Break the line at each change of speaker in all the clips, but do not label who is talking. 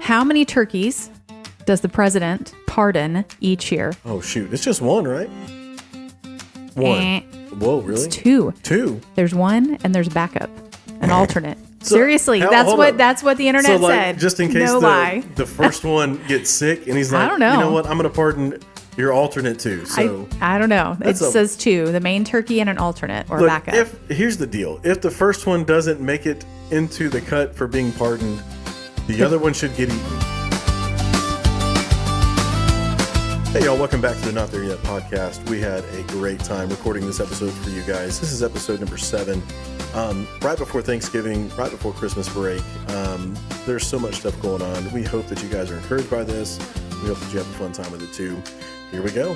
How many turkeys does the president pardon each year?
Oh, shoot. It's just one, right? One. Whoa, really?
It's two.
Two?
There's one and there's backup, an alternate.
So,
Seriously,
hold
that's what the internet said.
Just in case
no lie.
the first one gets sick and he's like,
I don't know.
You know what? I'm going to pardon your alternate too. So
I don't know. It says two, the main turkey and an alternate or backup.
Here's the deal. If the first one doesn't make it into the cut for being pardoned, the other one should get eaten. Hey y'all, welcome back to the Not There Yet podcast. We had a great time recording this episode for you guys. This is episode number 7. Right before Thanksgiving, right before Christmas break. There's so much stuff going on. We hope that you guys are encouraged by this. We hope that you have a fun time with it too. Here we go.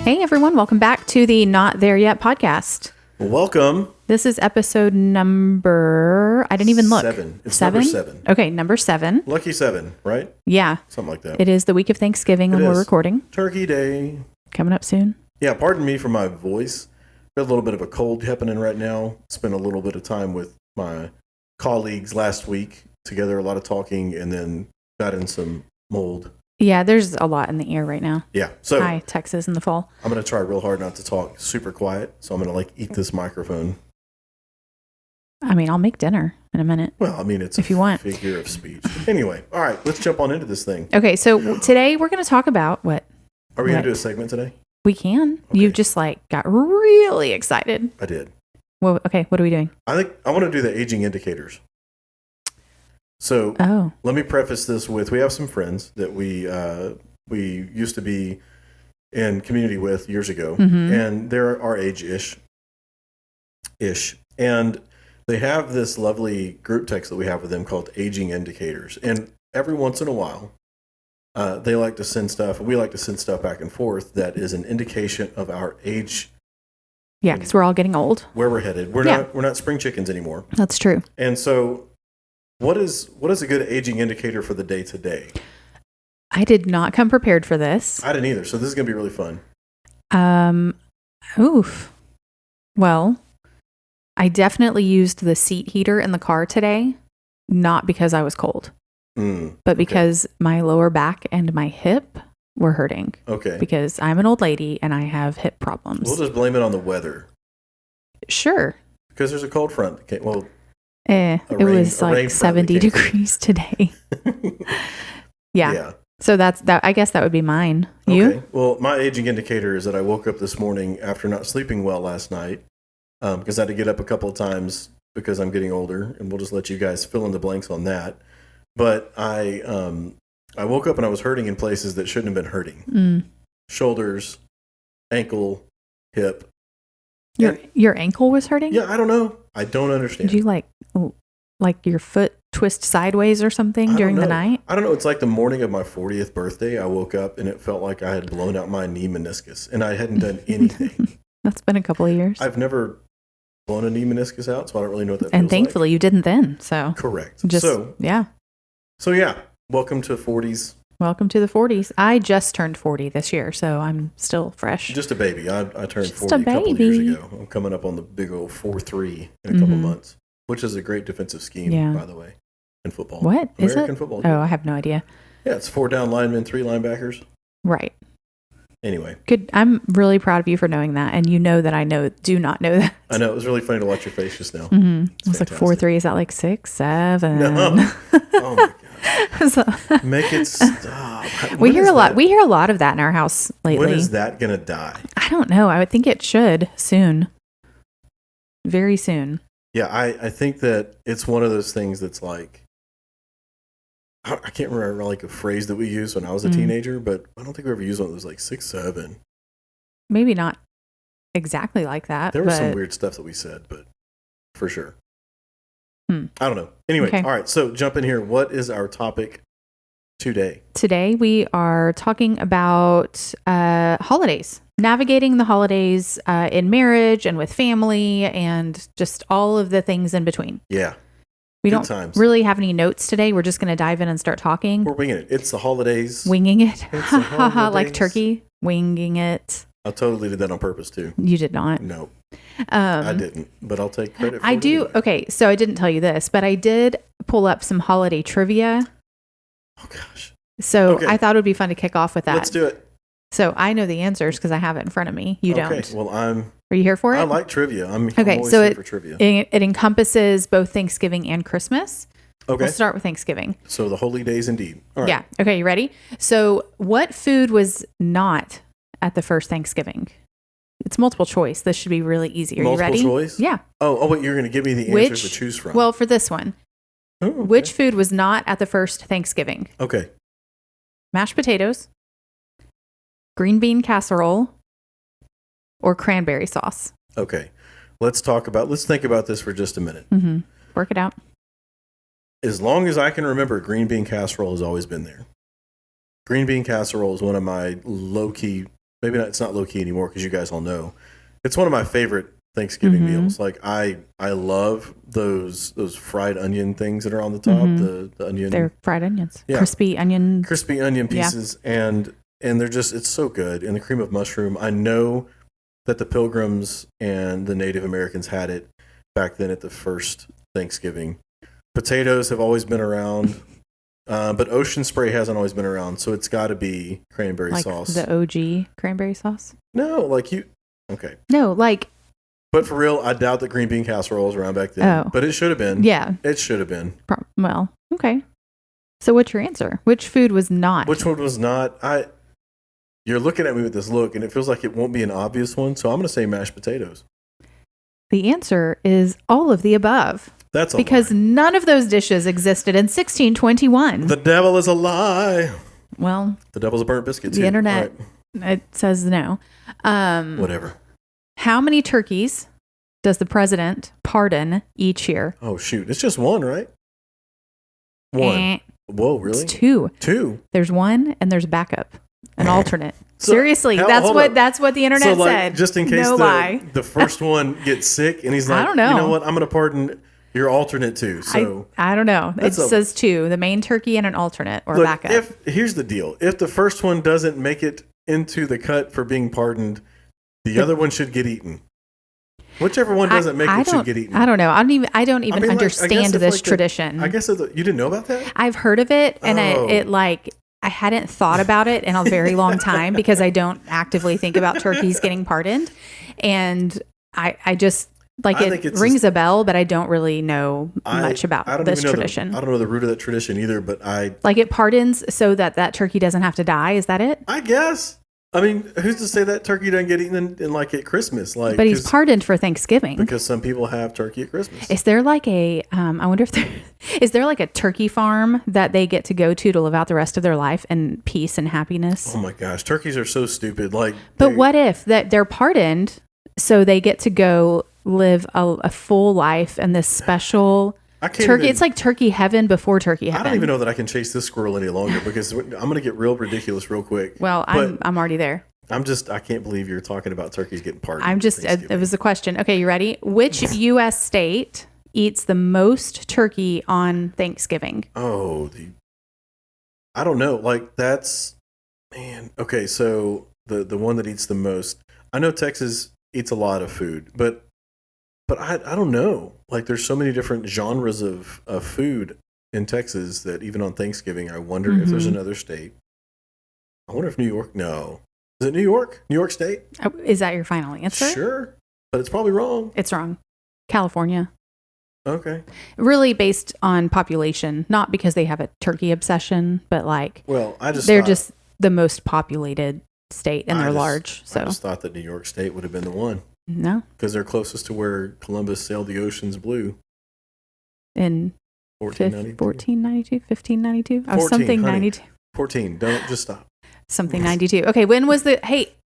Hey everyone, welcome back to the Not There Yet podcast.
Welcome.
This is episode number, I didn't even look.
7. It's number 7.
Okay, number 7.
Lucky 7, right?
Yeah.
Something like that.
It is the week of Thanksgiving when we're recording.
Turkey Day.
Coming up soon.
Yeah, pardon me for my voice. Got a little bit of a cold happening right now. Spent a little bit of time with my colleagues last week. Together, a lot of talking, and then got in some mold.
Yeah, there's a lot in the air right now.
Yeah. So
hi, Texas in the fall.
I'm going to try real hard not to talk super quiet. So I'm going to eat this microphone.
I mean, I'll make dinner in a minute.
Well, I mean, it's
if you want.
Figure of speech. Anyway, all right, let's jump on into this thing.
Okay, so today we're going to talk about what?
Are we going to do a segment today?
We can. Okay. You just got really excited.
I did.
Well, okay, what are we doing?
I think I want to do the aging indicators. So let me preface this with, we have some friends that we used to be in community with years ago, and they're our age-ish. And they have this lovely group text that we have with them called Aging Indicators. And every once in a while, they like to send stuff, we like to send stuff back and forth that is an indication of our age.
Yeah, because we're all getting old.
Where we're headed. We're not spring chickens anymore.
That's true.
And so what is a good aging indicator for the day today?
I did not come prepared for this.
I didn't either. So this is going to be really fun.
Well, I definitely used the seat heater in the car today, not because I was cold, but because my lower back and my hip were hurting. Okay. Because I'm an old lady and I have hip problems.
We'll just blame it on the weather.
Sure.
Because there's a cold front. Okay, well,
it was like 70 degrees today. Yeah. So that's that. I guess that would be mine. You?
Okay. Well, my aging indicator is that I woke up this morning after not sleeping well last night, because I had to get up a couple of times because I'm getting older, and we'll just let you guys fill in the blanks on that. But I woke up and I was hurting in places that shouldn't have been hurting. Shoulders, ankle, hip.
Your ankle was hurting?
Yeah, I don't know. I don't understand.
Did you like your foot twist sideways or something during the night?
I don't know. It's like the morning of my 40th birthday. I woke up and it felt like I had blown out my knee meniscus, and I hadn't done anything.
That's been a couple of years.
I've never blown a knee meniscus out, so I don't really know what that feels
like. And thankfully you didn't then. So
correct.
So yeah.
Welcome to 40s.
Welcome to the 40s. I just turned 40 this year, so I'm still fresh.
Just a baby. I turned 40 a couple of years ago. I'm coming up on the big old 4-3 in a couple months, which is a great defensive scheme, by the way, in football.
What?
American football.
Oh, I have no idea.
Yeah, it's 4 down linemen, 3 linebackers.
Right.
Anyway.
Good. I'm really proud of you for knowing that, and you know that I do not know that.
I know. It was really funny to watch your face just now.
It was like 4-3. Is that like 6, 7?
No. Oh, my God. So, make it stop.
We hear a lot of that in our house lately.
When is that going to die?
I don't know. I would think it should soon. Very soon.
Yeah, I think that it's one of those things that's like, I can't remember like a phrase that we used when I was a teenager, but I don't think we ever used one that was like 6, 7.
Maybe not exactly like that.
There was some weird stuff that we said, but for sure. I don't know. Anyway, All right. So jump in here. What is our topic today?
Today we are talking about holidays, navigating the holidays in marriage and with family and just all of the things in between.
Yeah.
We don't really have any notes today. We're just going to dive in and start talking.
We're winging it. It's the holidays.
Winging it. Like turkey. Winging it.
I totally did that on purpose too.
You did not.
No. I didn't, but I'll take credit for
I
it.
do.
Anyway.
Okay, so I didn't tell you this, but I did pull up some holiday trivia.
Oh, gosh.
So
Okay.
I thought it would be fun to kick off with that.
Let's do it.
So I know the answers because I have it in front of me. You don't.
Okay. Well,
Are you here for it?
I like trivia. I'm
okay.
always
So
here for trivia.
It encompasses both Thanksgiving and Christmas.
Okay.
We'll start with Thanksgiving.
So the holy days indeed. All right.
Yeah. Okay. You ready? So what food was not at the first Thanksgiving? It's multiple choice. This should be really easy. Are
Multiple
you ready?
choice?
Yeah.
Oh, wait. You're going to give me the answers to choose from.
Well, for this one,
okay.
Which food was not at the first Thanksgiving?
Okay.
Mashed potatoes, green bean casserole, or cranberry sauce.
Okay. Let's think about this for just a minute.
Mm-hmm. Work it out.
As long as I can remember, green bean casserole has always been there. Green bean casserole is one of my low-key, maybe not, it's not low-key anymore because you guys all know. It's one of my favorite Thanksgiving meals. Like I love those fried onion things that are on the top, the onion.
They're fried onions.
Yeah.
Crispy onion
pieces. Yeah. And they're just, it's so good. And the cream of mushroom, I know that the Pilgrims and the Native Americans had it back then at the first Thanksgiving. Potatoes have always been around, but Ocean Spray hasn't always been around, so it's got to be cranberry sauce.
The OG cranberry sauce?
No, okay.
No,
But for real, I doubt that green bean casserole was around back then.
Oh.
But it should have been.
Yeah.
It should have been.
Well, okay. So what's your answer? Which food was not?
Which one was not? You're looking at me with this look, and it feels like it won't be an obvious one, so I'm going to say mashed potatoes.
The answer is all of the above.
That's a
because
lie.
None of those dishes existed in 1621.
The devil is a lie.
Well,
the devil's a burnt biscuit, too.
The internet, it says no.
Whatever.
How many turkeys does the president pardon each year?
Oh, shoot. It's just one, right? One. Whoa, really?
It's two. There's one and there's backup. An alternate.
So,
seriously, that's what the internet said.
Just in case
the
first one gets sick and he's like,
I don't know.
You know what? I'm going to pardon your alternate too. So
I don't know. It says two, the main turkey and an alternate or backup.
Here's the deal. If the first one doesn't make it into the cut for being pardoned, the other one should get eaten. Whichever one doesn't make it should get eaten.
I don't know. I don't even understand this tradition.
I guess you didn't know about that?
I've heard of it, and I hadn't thought about it in a very long time because I don't actively think about turkeys getting pardoned. And I just it rings a bell, but I don't really know much about this tradition.
I don't know the root of that tradition either, but
it pardons so that turkey doesn't have to die. Is that it?
I guess. I mean, who's to say that turkey doesn't get eaten in at Christmas?
But he's pardoned for Thanksgiving.
Because some people have turkey at Christmas.
Is there I wonder if is there a turkey farm that they get to go to live out the rest of their life in peace and happiness?
Oh my gosh, turkeys are so stupid.
But what if that they're pardoned so they get to go live a full life in this special turkey? It's like turkey heaven before turkey heaven.
I don't even know that I can chase this squirrel any longer because I'm going to get real ridiculous real quick.
Well, I'm already there.
I can't believe you're talking about turkeys getting pardoned.
It was a question. Okay, you ready? Which U.S. state eats the most turkey on Thanksgiving?
Oh, I don't know. Man. Okay, so the one that eats the most. I know Texas eats a lot of food, but I don't know. There's so many different genres of food in Texas that even on Thanksgiving, I wonder if there's another state. I wonder if New York. No, is it New York? New York State?
Is that your final answer?
Sure, but it's probably wrong.
It's wrong. California.
Okay.
Really based on population, not because they have a turkey obsession, but they're just the most populated state and they're large. So
I just thought that New York State would have been the one.
No.
Because they're closest to where Columbus sailed the oceans blue.
In 1492, 1592? Oh, something 92.
14. Don't just stop.
Something 92. Okay, when was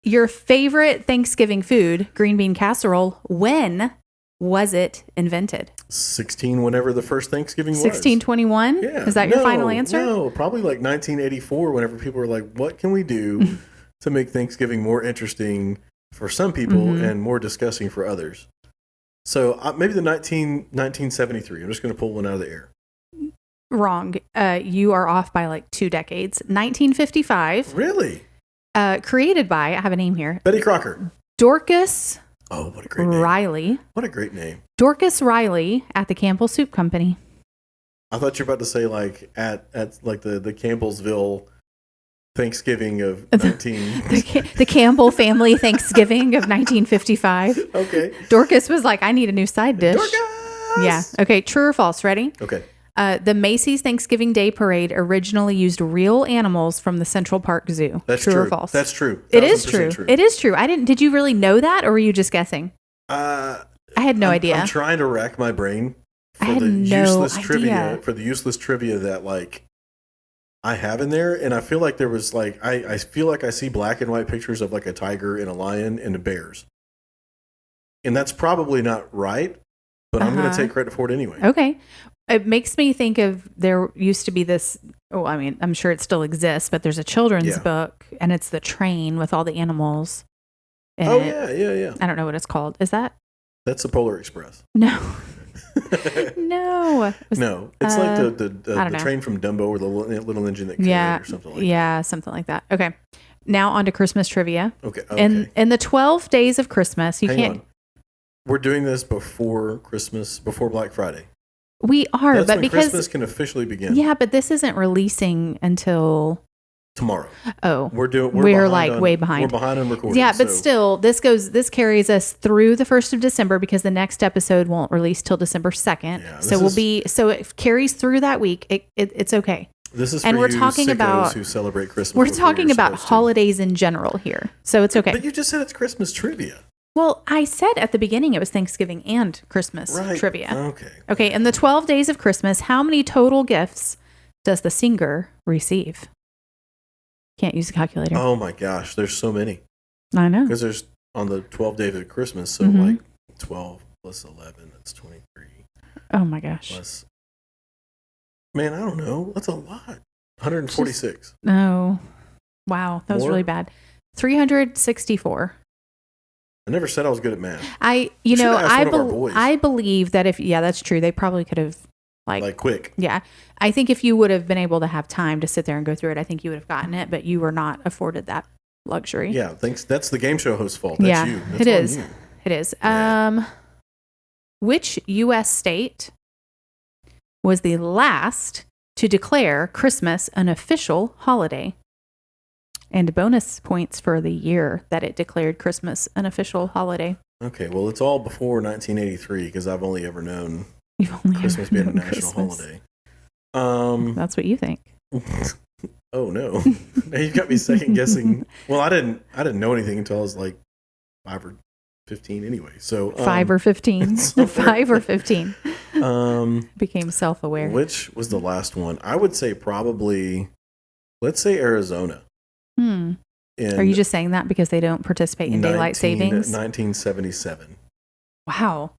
your favorite Thanksgiving food, green bean casserole, when was it invented?
16, whenever the first Thanksgiving was.
1621?
Yeah.
Is that your final answer?
No, probably 1984, whenever people were like, what can we do to make Thanksgiving more interesting for some people and more disgusting for others? So maybe 1973. I'm just going to pull one out of the air.
Wrong. You are off by 2 decades. 1955.
Really?
Created by, I have a name here.
Betty Crocker.
Dorcas
Oh, what a great name.
Riley.
What a great name.
Dorcas Riley at the Campbell Soup Company.
I thought you were about to say like at like the Campbellsville Thanksgiving of 19...
the Campbell family Thanksgiving of 1955.
Okay.
Dorcas was like, I need a new side dish.
Dorcas!
Yeah. Okay. True or false? Ready?
Okay.
The Macy's Thanksgiving Day Parade originally used real animals from the Central Park Zoo.
That's
true.
True
Or false?
That's true.
It is true. It is true. Did you really know that, or were you just guessing? I had no idea.
I'm trying to rack my brain
for the useless
trivia. For the useless trivia that like I have in there, and I feel like there was like I feel like I see black and white pictures of like a tiger and a lion and the bears, and that's probably not right, but I'm going to take credit for it anyway.
Okay, it makes me think of there used to be this. Oh, I mean, I'm sure it still exists, but there's a children's book, and it's the train with all the animals.
Yeah.
I don't know what it's called. Is that?
That's the Polar Express.
No. No.
No. It's like the train from Dumbo or the little engine that carried or something like that.
Yeah, something like that. Okay. Now on to Christmas trivia.
Okay.
In the 12 days of Christmas,
Hang on. We're doing this before Christmas, before Black Friday.
We are,
That's
but
when
because
Christmas can officially begin.
Yeah, but this isn't releasing until
tomorrow.
Oh,
we're
like way behind.
We're behind on recording.
Yeah, but still, this carries us through the 1st of December because the next episode won't release till December 2nd. Yeah, so it carries through that week. It's okay.
This is and we're talking about who celebrate Christmas.
We're talking about holidays in general here, so it's okay.
But you just said it's Christmas trivia.
Well, I said at the beginning it was Thanksgiving and Christmas trivia. Okay. In the 12 days of Christmas, how many total gifts does the singer receive? Can't use a calculator.
Oh my gosh, there's so many.
I know.
Because there's on the 12 days of Christmas, so like 12 plus 11, that's 23.
Oh my gosh.
Plus, man, I don't know. That's a lot. 146.
No. Wow, that was really bad. 364.
I never said I was good at math.
I believe that that's true. They probably could have like
quick.
Yeah. I think if you would have been able to have time to sit there and go through it, I think you would have gotten it, but you were not afforded that luxury.
Yeah. Thanks. That's the game show host's fault. That's you. That's
it is.
You.
It is. Yeah. Which U.S. state was the last to declare Christmas an official holiday? And bonus points for the year that it declared Christmas an official holiday.
Okay, well, it's all before 1983 because I've only ever known Christmas being a national holiday.
That's what you think.
Oh no! Now you've got me second guessing. Well, I didn't know anything until I was like 5 or 15 anyway. So
5 or 15, 5 or 15. Became self-aware.
Which was the last one? I would say probably. Let's say Arizona.
Are you just saying that because they don't participate in daylight savings?
1977.
Wow.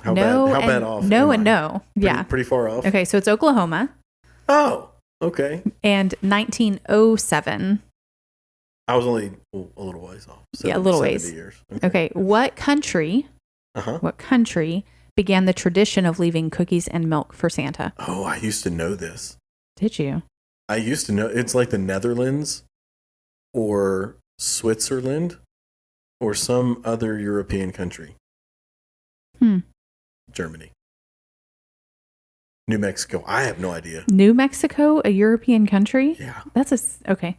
How bad off?
No and no.
Pretty far off.
Okay, so it's Oklahoma.
Oh, okay.
And 1907.
I was only a little ways off.
A little ways.
Years.
Okay. What country? What country began the tradition of leaving cookies and milk for Santa?
Oh, I used to know this.
Did you?
I used to know. It's like the Netherlands. Or Switzerland, or some other European country. Germany. New Mexico. I have no idea.
New Mexico, a European country?
Yeah.
Okay.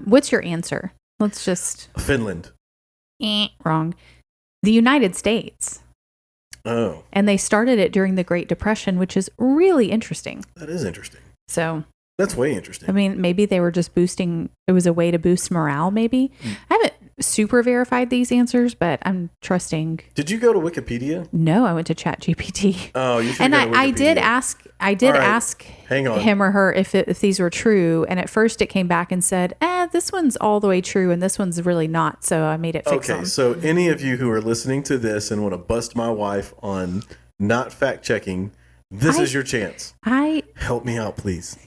What's your answer? Let's just...
Finland.
Wrong. The United States.
Oh.
And they started it during the Great Depression, which is really interesting.
That is interesting.
So...
That's way interesting.
I mean, maybe they were just boosting. It was a way to boost morale, maybe. I haven't super verified these answers, but I'm trusting.
Did you go to Wikipedia?
No, I went to ChatGPT.
Oh, you should.
And I did ask. Hang on. Him or her if these were true. And at first, it came back and said, "This one's all the way true, and this one's really not." So I made it fix them.
Okay, so any of you who are listening to this and want to bust my wife on not fact checking, this is your chance. Help me out, please.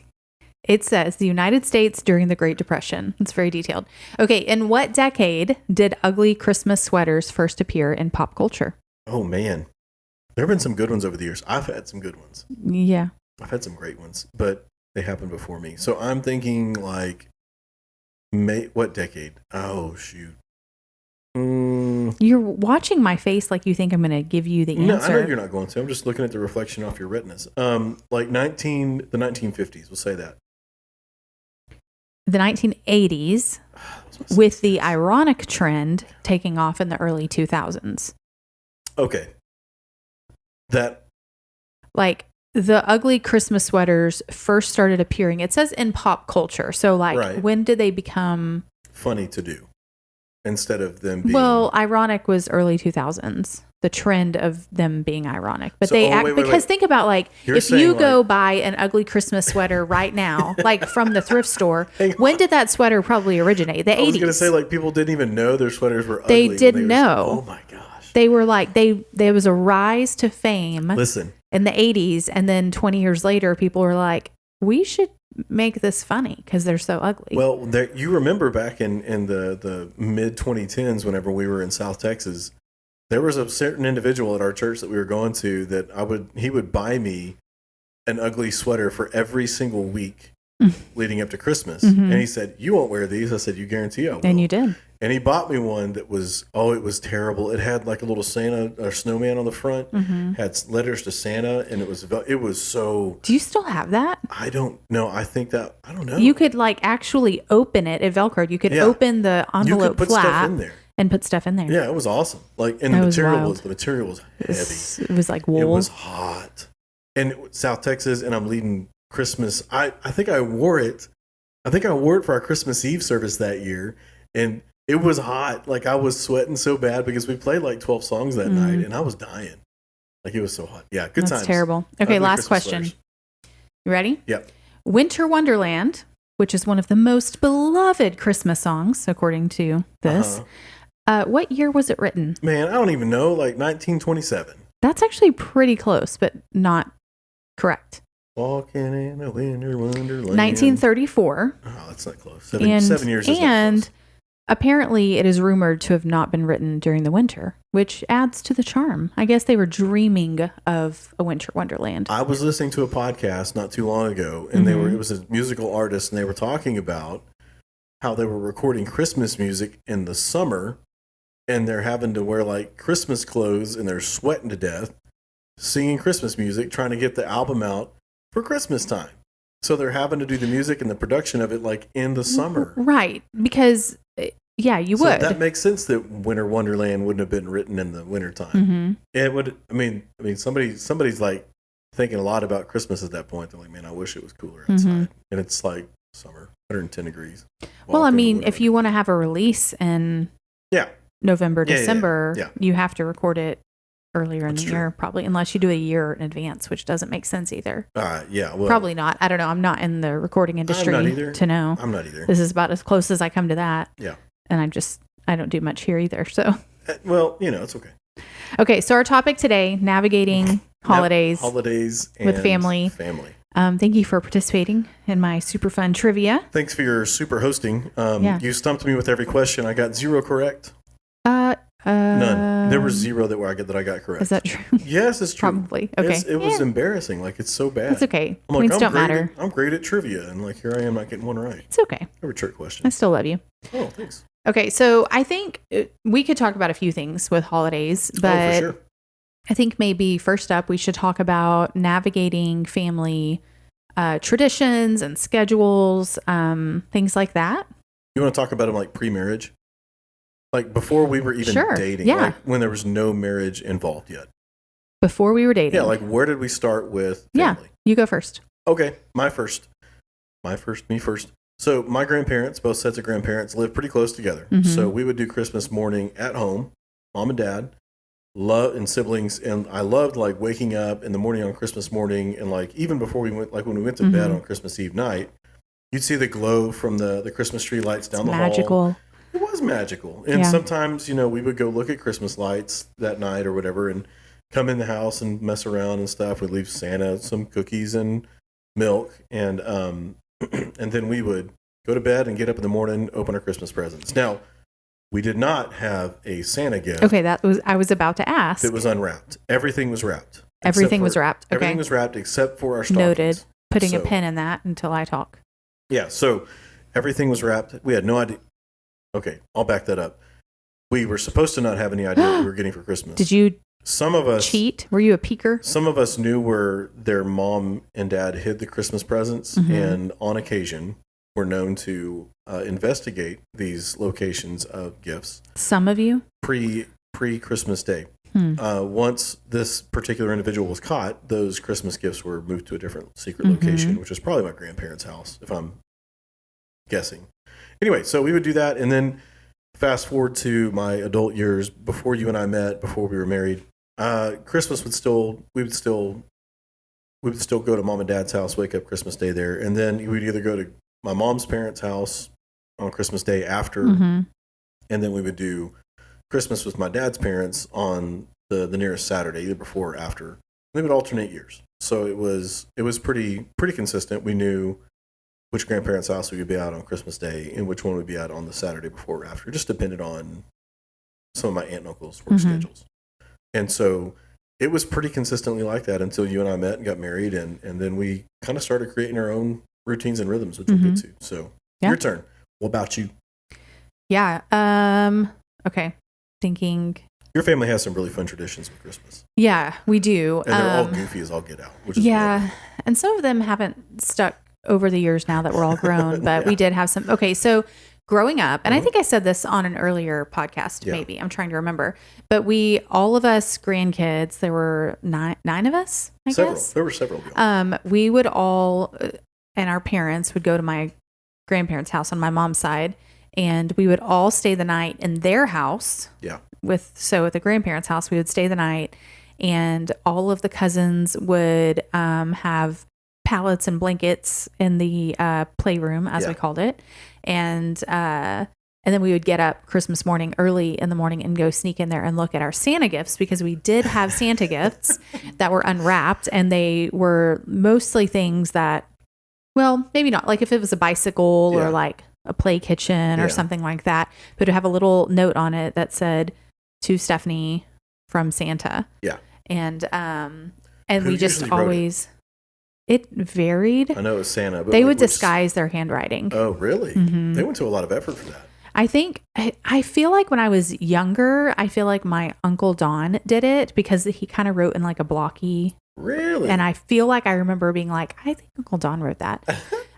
It says the United States during the Great Depression. It's very detailed. Okay, in what decade did ugly Christmas sweaters first appear in pop culture?
Oh, man. There have been some good ones over the years. I've had some good ones.
Yeah.
I've had some great ones, but they happened before me. So I'm thinking like, what decade? Oh, shoot.
You're watching my face like you think I'm going to give you the answer.
No, I know you're not going to. I'm just looking at the reflection off your retinas. Like the 1950s, we'll say that.
The 1980s, with the ironic trend taking off in the early 2000s.
Okay. That.
Like, the ugly Christmas sweaters first started appearing. It says in pop culture. So, like,
Right.
when did they become
funny to do instead of them being.
Well, ironic was early 2000s. The trend of them being ironic. But
So-
they
oh,
act,
wait,
because think about, like,
You're
if you
saying,
go
like-
buy an ugly Christmas sweater right now, like from the thrift store,
Hang
when did that sweater probably originate? The 80s.
I was going to say, like, people didn't even know their sweaters were
They
ugly. when
didn't
were-
know.
Oh my gosh.
They were like, there was a rise to fame
Listen,
in the 80s. And then 20 years later, people were like, we should make this funny because they're so ugly.
well, you remember back in the mid 2010s, whenever we were in South Texas, there was a certain individual at our church that we were going to that he would buy me an ugly sweater for every single week leading up to Christmas. And he said, "You won't wear these." I said, "You guarantee I will."
And you did.
And he bought me one that was, it was terrible. It had like a little Santa or snowman on the front, had letters to Santa, and it was so.
Do you still have that?
I don't know. I don't know.
You could like actually open it. It Velcroed. You could open the
You
envelope
could put
flap
stuff in there.
and put stuff in there.
Yeah, it was awesome. Like, and
That
the
was
material
wild.
was heavy.
It was like wool.
It was hot. And South Texas, and I'm leading Christmas. I think I wore it. I think I wore it for our Christmas Eve service that year, and it was hot. Like, I was sweating so bad because we played like 12 songs that night, and I was dying. Like, it was so hot. Yeah, good
That's
times.
terrible. Okay,
Ugly
last
Christmas
question.
sweaters.
You ready?
Yep.
Winter Wonderland, which is one of the most beloved Christmas songs, according to this. What year was it written?
Man, I don't even know. Like 1927.
That's actually pretty close, but not correct.
Walking in a winter wonderland.
1934.
Oh, that's not close. 7 years is not
And
close.
apparently it is rumored to have not been written during the winter, which adds to the charm. I guess they were dreaming of a winter wonderland.
I was listening to a podcast not too long ago, and it was a musical artist, and they were talking about how they were recording Christmas music in the summer, and they're having to wear like Christmas clothes, and they're sweating to death, singing Christmas music, trying to get the album out for Christmas time. So they're having to do the music and the production of it like in the summer.
Right. Because, yeah, you
So
would.
that makes sense that Winter Wonderland wouldn't have been written in the wintertime. It would. I mean, somebody's like thinking a lot about Christmas at that point. They're like, man, I wish it was cooler outside. And it's like summer, 110 degrees.
Well, I
Walking
mean,
around.
if you want to have a release in November,
Yeah, yeah,
December,
yeah.
you have to record it earlier in
That's
the
true.
year, probably, unless you do a year in advance, which doesn't make sense either.
Yeah, well,
Probably not. I don't know. I'm not in the recording industry
either.
to know.
I'm not either.
This is about as close as I come to that.
Yeah.
And I don't do much here either. So,
Well, it's okay.
okay. So our topic today, navigating holidays.
and
with family. Thank you for participating in my super fun trivia.
Thanks for your super hosting.
Yeah.
You stumped me with every question. I got 0 correct. None. There were 0 that I got correct.
Is that true?
Yes, it's true.
Probably. Okay.
It was embarrassing. Like, it's so bad.
It's okay.
I'm like,
Points don't matter.
I'm great at trivia, and like here I am not getting one right.
It's okay.
Every trick question.
I still love you.
Oh, thanks.
Okay, so I think we could talk about a few things with holidays, but
for sure.
I think maybe first up we should talk about navigating family traditions and schedules, things like that.
You want to talk about them like pre-marriage? Like before we were even
Sure,
dating,
yeah.
like when there was no marriage involved yet.
Before we were dating.
Yeah, like where did we start with family?
Yeah, you go first.
Okay, me first. So my grandparents, both sets of grandparents, lived pretty close together. So we would do Christmas morning at home, mom and dad, and siblings, and I loved like waking up in the morning on Christmas morning, and like even before we went, like when we went to bed on Christmas Eve night, you'd see the glow from the Christmas tree lights down the hall.
Magical.
It was magical. And sometimes, we would go look at Christmas lights that night or whatever and come in the house and mess around and stuff. We'd leave Santa some cookies and milk. And and then we would go to bed and get up in the morning, open our Christmas presents. Now, we did not have a Santa gift.
Okay, I was about to ask.
It was unwrapped. Everything was wrapped.
Everything was wrapped. Okay.
Everything was wrapped except for our stockings.
Noted. Putting a
So-
pin in that until I talk.
Yeah, so everything was wrapped. We had no idea. Okay, I'll back that up. we were supposed to not have any idea what we were getting for Christmas.
Did you
Some of us
cheat? Were you a peeker?
Some of us knew where their mom and dad hid the Christmas presents, and on occasion were known to investigate these locations of gifts.
Some of you?
Pre-Christmas Day. Once this particular individual was caught, those Christmas gifts were moved to a different secret location, which was probably my grandparents' house, if I'm guessing. Anyway, so we would do that, and then fast forward to my adult years, before you and I met, before we were married. Christmas we would still go to mom and dad's house, wake up Christmas Day there, and then we'd either go to my mom's parents' house on Christmas Day after, and then we would do Christmas with my dad's parents on the nearest Saturday, either before or after. They would alternate years, so it was pretty consistent. We knew which grandparents' house we would be at on Christmas Day and which one would be at on the Saturday before or after. It just depended on some of my aunt and uncle's work schedules. And so it was pretty consistently like that until you and I met and got married, and then we kind of started creating our own routines and rhythms, which we'll get to. So your turn. What about you?
Yeah. Okay. Thinking.
Your family has some really fun traditions with Christmas.
Yeah, we do.
And they're all goofy as all get out. Which is wonderful.
And some of them haven't stuck over the years now that we're all grown, but we did have some. Okay, so growing up, and I think I said this on an earlier podcast, maybe. I'm trying to remember. But all of us grandkids, there were nine of us, I guess.
There were several. Yeah.
We would all, and our parents would go to my grandparents' house on my mom's side, and we would all stay the night in their house. Yeah. So at the grandparents' house, we would stay the night, and all of the cousins would have pallets and blankets in the playroom, as we called it. And then we would get up Christmas morning early in the morning and go sneak in there and look at our Santa gifts, because we did have Santa gifts that were unwrapped, and they were mostly things that, well, maybe not. Like if it was a bicycle or like a play kitchen or something like that, but it would have a little note on it that said, "To Stephanie from Santa." Yeah. And we just always... It varied.
I know it was Santa. But
they would disguise their handwriting.
Oh, really? They went to a lot of effort for that.
I think, I feel like when I was younger, I feel like my Uncle Don did it, because he kind of wrote in like a blocky.
Really?
And I feel like I remember being like, I think Uncle Don wrote that.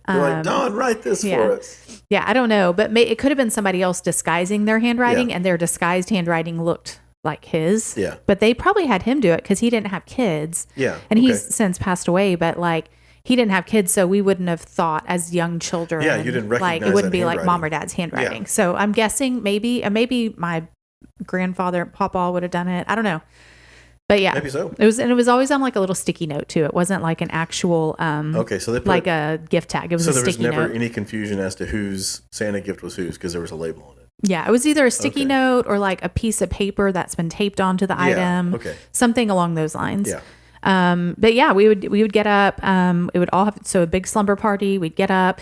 You're like, Don, write this for us.
Yeah, I don't know. But it could have been somebody else disguising their handwriting, and their disguised handwriting looked like his. Yeah. But they probably had him do it because he didn't have kids. Yeah. And he's since passed away, but like he didn't have kids, so we wouldn't have thought as young children.
Yeah, you didn't recognize
like it wouldn't be like mom or dad's handwriting. Yeah. So I'm guessing maybe my grandfather, Papa, would have done it. I don't know. But yeah,
maybe so.
It was always on like a little sticky note too. It wasn't like an actual
so they put,
like a gift tag. It was a sticky note. So
there was never any confusion as to whose Santa gift was whose, because there was a label on it.
Yeah, it was either a sticky note or like a piece of paper that's been taped onto the item. Okay. Something along those lines. Yeah. But yeah, we would get up. It would all have a big slumber party. We'd get up.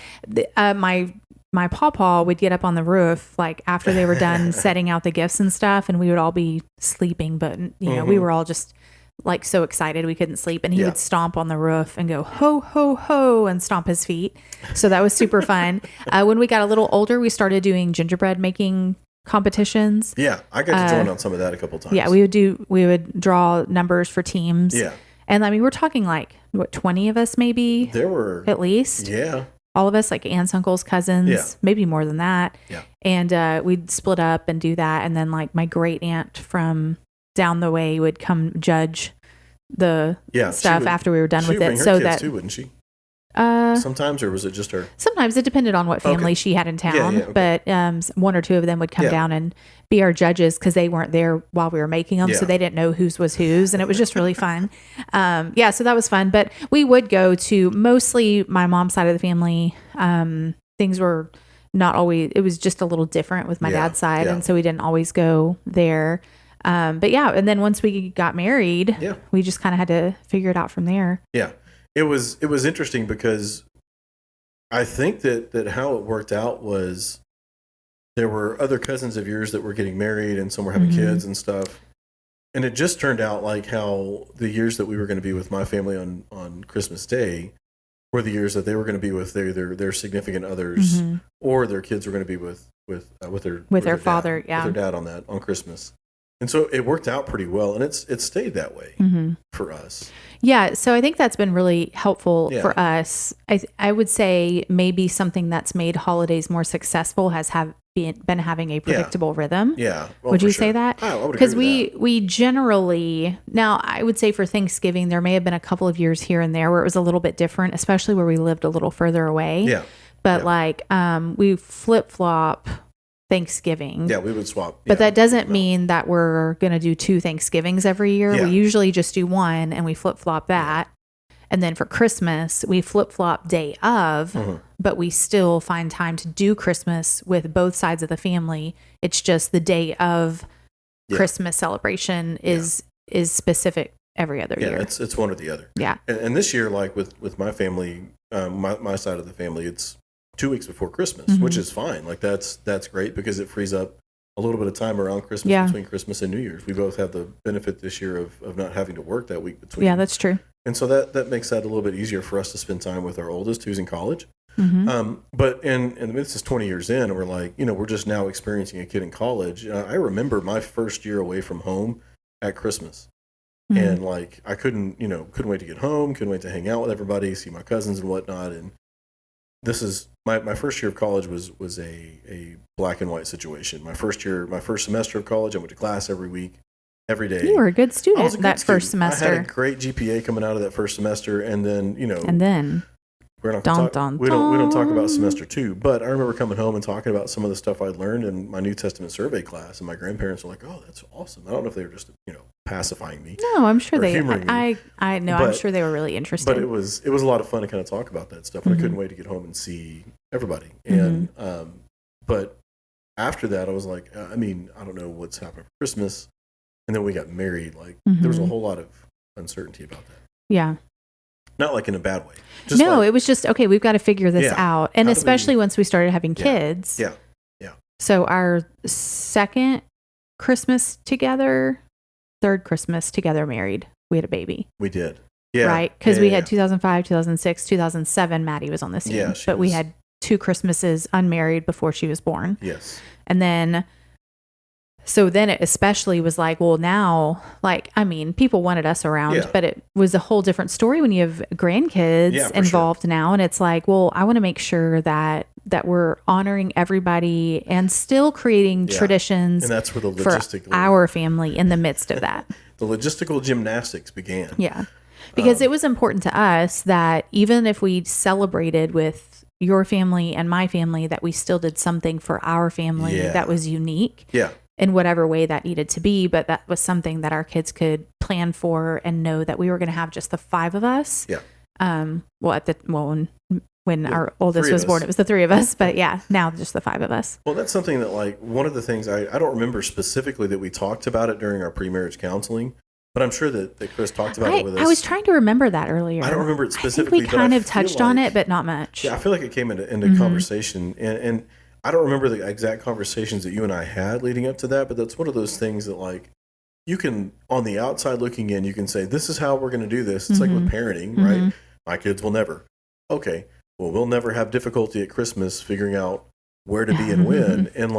My pawpaw would get up on the roof like after they were done setting out the gifts and stuff, and we would all be sleeping, but you know, we were all just like so excited we couldn't sleep, and he would stomp on the roof and go ho ho ho and stomp his feet. So that was super fun. When we got a little older, we started doing gingerbread making competitions.
Yeah, I got to join on some of that a couple times.
Yeah, we would draw numbers for teams. Yeah, and I mean we're talking like 20 of us maybe. There were at least. Yeah. All of us, like aunts, uncles, cousins, maybe more than that. Yeah. And we'd split up and do that. And then like my great aunt from down the way would come judge the stuff after we were done with it. So that
too, wouldn't she? Sometimes, or was it just her?
Sometimes it depended on what family she had in town. But one or two of them would come down and be our judges because they weren't there while we were making them, so they didn't know whose was whose, and it was just really fun. So that was fun. But we would go to mostly my mom's side of the family. Things were not always. It was just a little different with my dad's side, and so we didn't always go there. But yeah, and then once we got married, we just kind of had to figure it out from there.
Yeah. It was interesting because I think that how it worked out was there were other cousins of yours that were getting married and some were having kids and stuff. And it just turned out like how the years that we were going to be with my family on Christmas Day, were the years that they were going to be with their significant others, or their kids were going to be with their
father,
with their dad on Christmas. And so it worked out pretty well, and it stayed that way for us.
Yeah, so I think that's been really helpful for us. I would say maybe something that's made holidays more successful has been having a predictable rhythm.
Yeah. Well,
would you say that?
I would
because
agree with
we generally, now I would say for Thanksgiving, there may have been a couple of years here and there where it was a little bit different, especially where we lived a little further away.
Yeah.
But we flip-flop Thanksgiving.
Yeah, we would swap.
But that doesn't mean that we're going to do 2 Thanksgivings every year.
Yeah.
We usually just do one and we flip-flop that. And then for Christmas, we flip-flop day of, but we still find time to do Christmas with both sides of the family. It's just the day of Christmas celebration is specific every other year.
Yeah, it's one or the other.
Yeah.
And this year, like with my family, my side of the family, it's 2 weeks before Christmas, which is fine. Like that's great because it frees up a little bit of time around Christmas between Christmas and New Year's. We both have the benefit this year of not having to work that week between.
Yeah, that's true.
And so that makes that a little bit easier for us to spend time with our oldest, who's in college. But and this is 20 years in, and we're like, we're just now experiencing a kid in college. I remember my first year away from home at Christmas. And like I couldn't wait to get home, couldn't wait to hang out with everybody, see my cousins and whatnot. And this is my first year of college was a black and white situation. My first semester of college, I went to class every week, every day.
You were a good student first semester.
I had a great GPA coming out of that first semester, and then we don't talk about semester 2. But I remember coming home and talking about some of the stuff I'd learned in my New Testament survey class, and my grandparents were like, "Oh, that's awesome." I don't know if they were just pacifying me.
No, I'm sure they.
I
know. I'm sure they were really interested.
But it was a lot of fun to kind of talk about that stuff. And I couldn't wait to get home and see everybody. And but after that, I was like, I don't know what's happening for Christmas. And then we got married. Like there was a whole lot of uncertainty about that.
Yeah.
Not like in a bad way.
It was just, okay, we've got to figure this out. And especially once we started having kids.
Yeah.
So our second Christmas together, third Christmas together married, we had a baby.
We did. Yeah.
Right? Because we had 2005, 2006, 2007, Maddie was on the scene.
Yeah,
but we had 2 Christmases unmarried before she was born.
Yes.
And then... So then it especially was like, well, now, people wanted us around, but it was a whole different story when you have grandkids involved now. And it's like, well, I want to make sure that we're honoring everybody and still creating traditions
and that's where the
for our family in the midst of that.
The logistical gymnastics began.
Yeah. Because it was important to us that even if we celebrated with your family and my family, that we still did something for our family that was unique.
Yeah.
In whatever way that needed to be, but that was something that our kids could plan for and know that we were going to have just the 5 of us.
Yeah.
When our oldest was born, it was the 3 of us, but now just the 5 of us.
Well, that's something that one of the things I don't remember specifically that we talked about it during our pre-marriage counseling, but I'm sure that Chris talked about it with us.
I was trying to remember that earlier.
I don't remember it specifically.
I think we kind of touched on it, but not much.
Yeah, I feel like it came into conversation and I don't remember the exact conversations that you and I had leading up to that, but that's one of those things that you can, on the outside looking in, you can say, this is how we're going to do this. It's like with parenting, right? My kids will never. Okay, well, we'll never have difficulty at Christmas figuring out where to be and when. And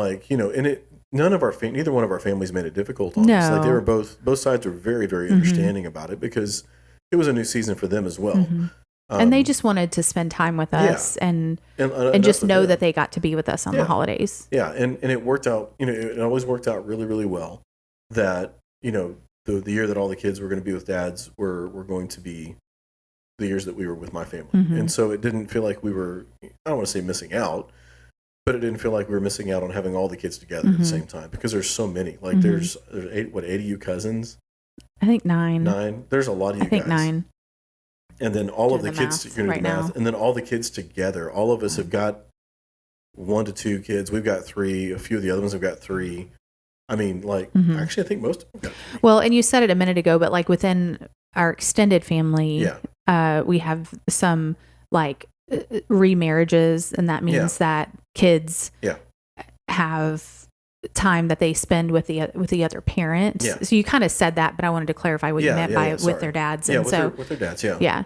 neither one of our families made it difficult on us. Like they were both sides were very, very understanding about it because it was a new season for them as well.
And they just wanted to spend time with us and just know that they got to be with us on the holidays.
Yeah. And it worked out, it always worked out really, really well that, the year that all the kids were going to be with dads were going to be the years that we were with my family. And so it didn't feel like we were, I don't want to say missing out, but it didn't feel like we were missing out on having all the kids together at the same time because there's so many. Like there's 80 of you cousins?
I think 9.
9. There's a lot of you guys.
I think 9.
And then all of the kids, you're going to do math. And then all the kids together, all of us have got 1 to 2 kids. We've got 3. A few of the other ones have got 3. Actually, I think most of them got 3.
Well, and you said it a minute ago, but within our extended family, we have some remarriages, and that means that kids have time that they spend with the other parents. Yeah. So you kind of said that, but I wanted to clarify what you meant by with their dads.
Yeah, with their dads. Yeah.
Yeah.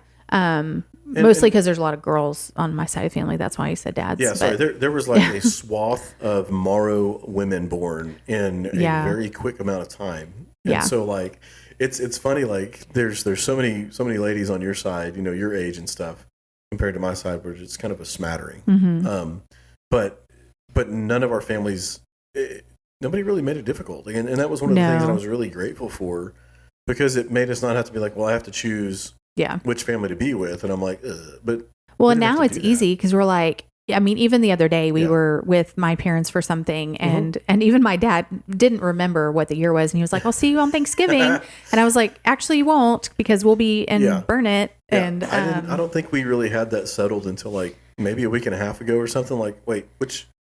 Mostly because there's a lot of girls on my side of the family. That's why you said dads.
Yeah, sorry. There was like a swath of Morrow women born in a very quick amount of time. And so like it's funny, like there's so many ladies on your side, your age and stuff, compared to my side, where it's kind of a smattering.
Mm-hmm.
But none of our families, nobody really made it difficult. And that was one of the things that I was really grateful for, because it made us not have to be like, well, I have to choose which family to be with. And I'm like, but.
Well, now it's easy because we're like, I mean, even the other day we were with my parents for something, and even my dad didn't remember what the year was. And he was like, I'll see you on Thanksgiving. And I was like, actually you won't, because we'll be in Burnett. Yeah. And
I don't think we really had that settled until like maybe a week and a half ago or something. Like, wait,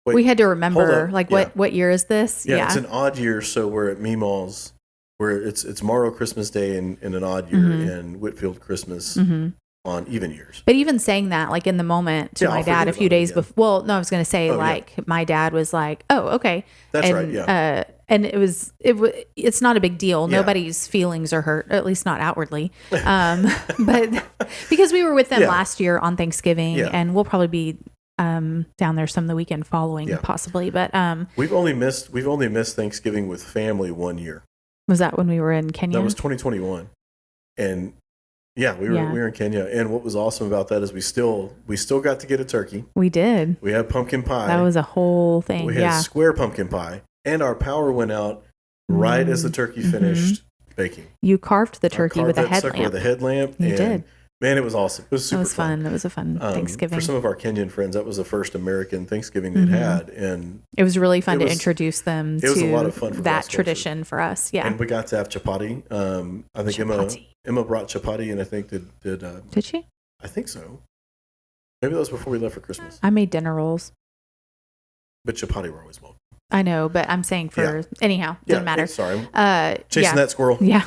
we had to remember, like, what year is this?
Yeah, it's an odd year. So we're at Meemaw's, where it's Morrow Christmas Day in an odd year, and Whitfield Christmas on even years.
But even saying that, like in the moment to my dad a few days before, well, no, I was going to say my dad was like, oh, okay.
That's right. Yeah.
And it's not a big deal. Yeah. Nobody's feelings are hurt, at least not outwardly. But because we were with them last year on Thanksgiving, and we'll probably be down there some of the weekend following possibly. But
we've only missed Thanksgiving with family one year.
Was that when we were in Kenya?
That was 2021. And we were in Kenya. And what was awesome about that is we still got to get a turkey.
We did.
We had pumpkin pie.
That was a whole thing.
We had square pumpkin pie. And our power went out right as the turkey finished baking.
You carved the turkey with a headlamp.
With a headlamp.
You did.
Man, it was awesome. It was super fun.
It was a fun Thanksgiving.
For some of our Kenyan friends, that was the first American Thanksgiving they'd had. And
it was really fun to introduce them to
a lot of fun for
that tradition for us. Yeah.
And we got to have chapati. I think Emma brought chapati, and I think did
she?
I think so. Maybe that was before we left for Christmas.
I made dinner rolls.
But chapati were always welcome.
I know, but I'm saying anyhow, doesn't matter.
Sorry. Chasing that squirrel.
Yeah.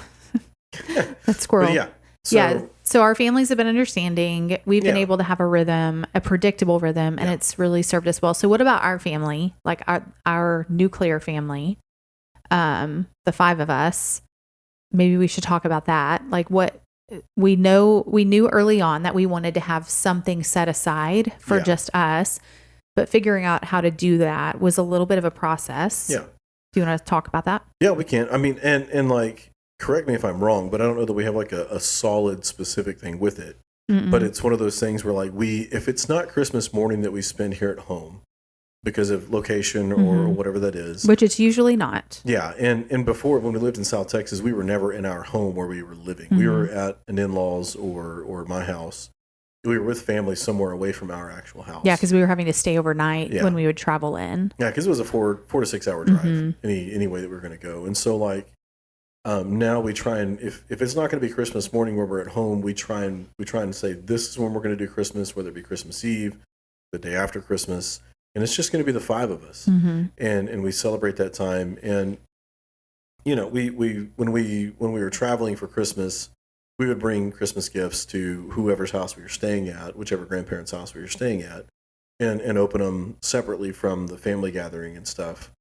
That squirrel.
But
So our families have been understanding. We've been able to have a rhythm, a predictable rhythm, and it's really served us well. So what about our family, like our nuclear family, the 5 of us? Maybe we should talk about that. Like what we knew early on that we wanted to have something set aside for just us, but figuring out how to do that was a little bit of a process.
Yeah.
Do you want to talk about that?
Yeah, we can. I mean, and like, correct me if I'm wrong, but I don't know that we have like a solid specific thing with it. Mm-mm. But it's one of those things where like if it's not Christmas morning that we spend here at home because of location or whatever that is.
Which it's usually not.
Yeah. And before, when we lived in South Texas, we were never in our home where we were living. We were at an in-laws or my house. We were with family somewhere away from our actual house. Yeah,
because we were having to stay overnight when we would travel in.
Yeah, because it was a 4 to 6 hour drive any way that we were going to go. And so like, now we try and if it's not going to be Christmas morning where we're at home, we try and say this is when we're going to do Christmas, whether it be Christmas Eve, the day after Christmas, and it's just going to be the 5 of us, and we celebrate that time. And we when we were traveling for Christmas, we would bring Christmas gifts to whoever's house we were staying at, whichever grandparent's house we were staying at, and open them separately from the family gathering and stuff.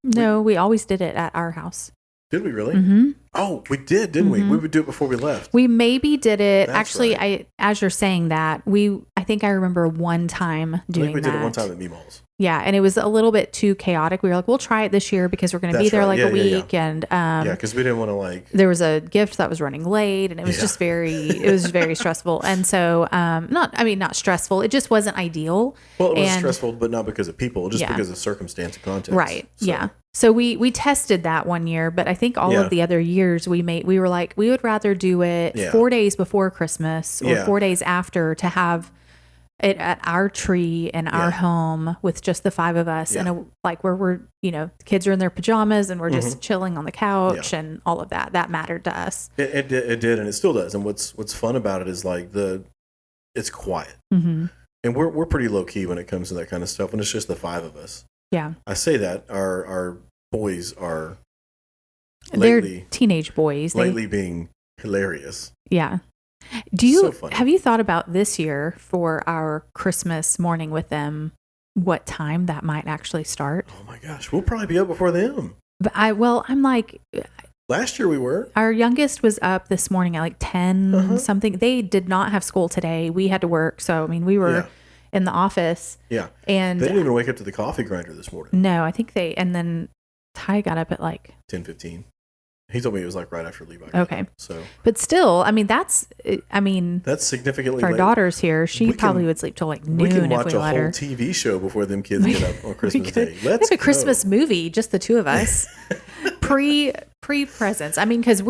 No, we always did it at our house.
Did we really? Mm-hmm. Oh, we did, didn't we? We would do it before we left.
We maybe did it. That's actually, right. As you're saying that, I think I remember one time doing that.
We did it one time at Meemaw's.
Yeah, and it was a little bit too chaotic. We were like, we'll try it this year because we're going to be there a week. Yeah. And
because we didn't want to
there was a gift that was running late, and it was just it was very stressful. And so, not stressful. It just wasn't ideal.
Well, it was stressful, but not because of people, just because of circumstance and context.
Right. So. Yeah. So we tested that one year, but I think all of the other years we were like, we would rather do it 4 days before Christmas or 4 days after to have it at our tree in our home with just the 5 of us and where we're, the kids are in their pajamas and we're just chilling on the couch and all of that. That mattered to us.
It did, and it still does. And what's fun about it is like it's quiet. Mm-hmm. And we're pretty low key when it comes to that kind of stuff. And it's just the 5 of us. Yeah. I say that our boys are
they're teenage boys.
Lately being hilarious.
Yeah. Have you thought about this year for our Christmas morning with them, what time that might actually start?
Oh my gosh. We'll probably be up before them.
But I'm like
Last year we were.
Our youngest was up this morning at like 10 something. They did not have school today. We had to work. So, I mean, we were in the office.
Yeah.
And
they didn't even wake up to the coffee grinder this morning.
No, I think and then Ty got up at like
10:15. He told me it was like right after Levi.
Okay.
So,
but still, I mean, that's
significantly
for our
late.
Daughter's here. She probably would sleep till like noon if we let her.
We can watch a whole TV show before them kids get up on Christmas Day. Let's
have a Christmas movie, just the two of us. Pre-presents. I mean, because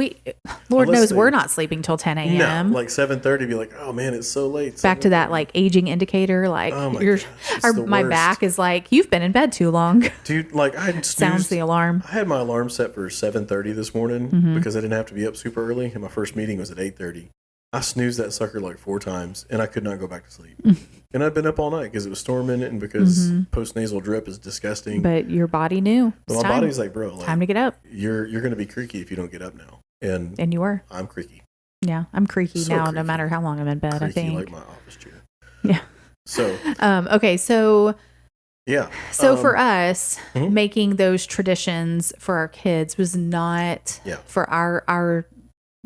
Lord knows we're not sleeping till 10 a.m.
No, like 7:30, be like, oh man, it's so late.
Back to that like aging indicator. Like my back is like, you've been in bed too long.
Dude, like I snoozed,
sounds the alarm.
I had my alarm set for 7:30 this morning because I didn't have to be up super early, and my first meeting was at 8:30. I snoozed that sucker like 4 times, and I could not go back to sleep. And I've been up all night because it was storming and because post-nasal drip is disgusting.
But your body knew.
But my body's like, bro, like,
time to get up.
You're going to be creaky if you don't get up now.
And you were.
I'm creaky.
Yeah, I'm creaky now, no matter how long I'm in bed,
creaky,
I think.
Like my office chair.
Yeah.
So.
Okay, so.
Yeah.
So for us, making those traditions for our kids was not for our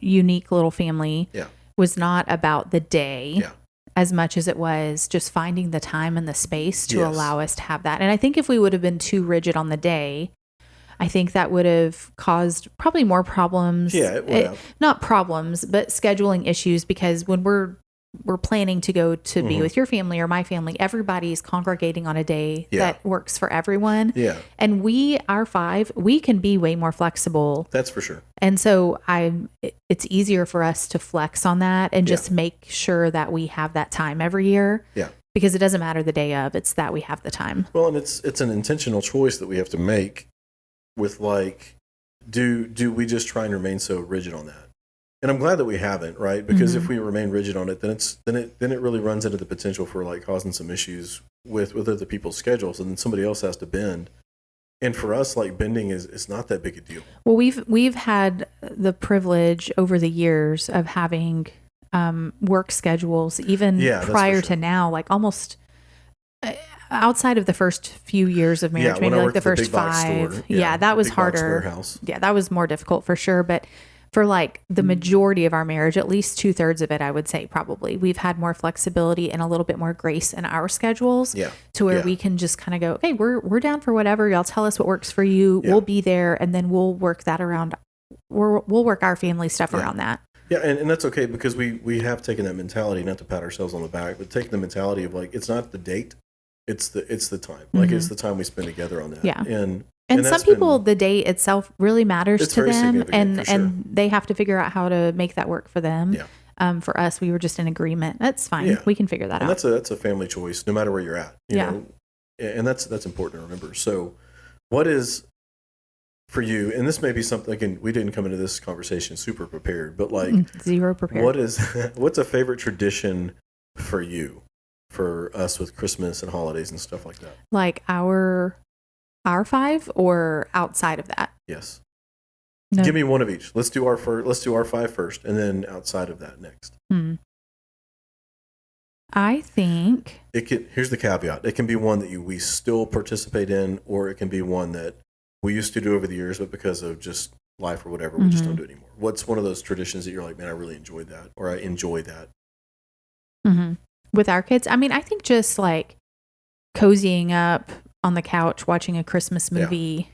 unique little family.
Yeah.
Was not about the day as much as it was just finding the time and the space to allow us to have that. And I think if we would have been too rigid on the day, I think that would have caused probably more problems.
Yeah, it would have.
Not problems, but scheduling issues, because when we're planning to go to be with your family or my family, everybody's congregating on a day that works for everyone.
Yeah.
And our 5, we can be way more flexible.
That's for sure.
And so it's easier for us to flex on that and just make sure that we have that time every year.
Yeah.
Because it doesn't matter the day of, it's that we have the time.
Well, and it's an intentional choice that we have to make with like, do we just try and remain so rigid on that? And I'm glad that we haven't, right? Because if we remain rigid on it, then it really runs into the potential for like causing some issues with other people's schedules, and then somebody else has to bend. And for us, like bending is not that big a deal.
Well, we've had the privilege over the years of having work schedules, even prior to now, like almost outside of the first few years of marriage, maybe like the first 5. That was harder. Yeah, that was more difficult for sure. But for like the majority of our marriage, at least 2/3 of it, I would say probably, we've had more flexibility and a little bit more grace in our schedules to where we can just kind of go, okay, we're down for whatever. Y'all tell us what works for you. We'll be there. And then we'll work that around. We'll work our family stuff around that.
Yeah. And that's okay, because we have taken that mentality, not to pat ourselves on the back, but taking the mentality of like, it's not the date, it's the time. Like it's the time we spend together on that.
Yeah. And some people, the day itself really matters to them, and they have to figure out how to make that work for them. Yeah. For us, we were just in agreement. That's fine. Yeah. We can figure that out.
That's a family choice, no matter where you're at. You know? And that's important to remember. So, what is for you? And this may be something. Again, we didn't come into this conversation super prepared, but like
zero prepared.
What's a favorite tradition for you, for us with Christmas and holidays and stuff like that?
Like our 5 or outside of that?
Yes.
No.
Give me one of each. Let's do our 5 first, and then outside of that next.
I think
here's the caveat. It can be one that we still participate in, or it can be one that we used to do over the years, but because of just life or whatever, we just don't do it anymore. What's one of those traditions that you're like, man, I really enjoyed that, or I enjoy that?
With our kids, I mean, I think just like cozying up on the couch watching a Christmas movie,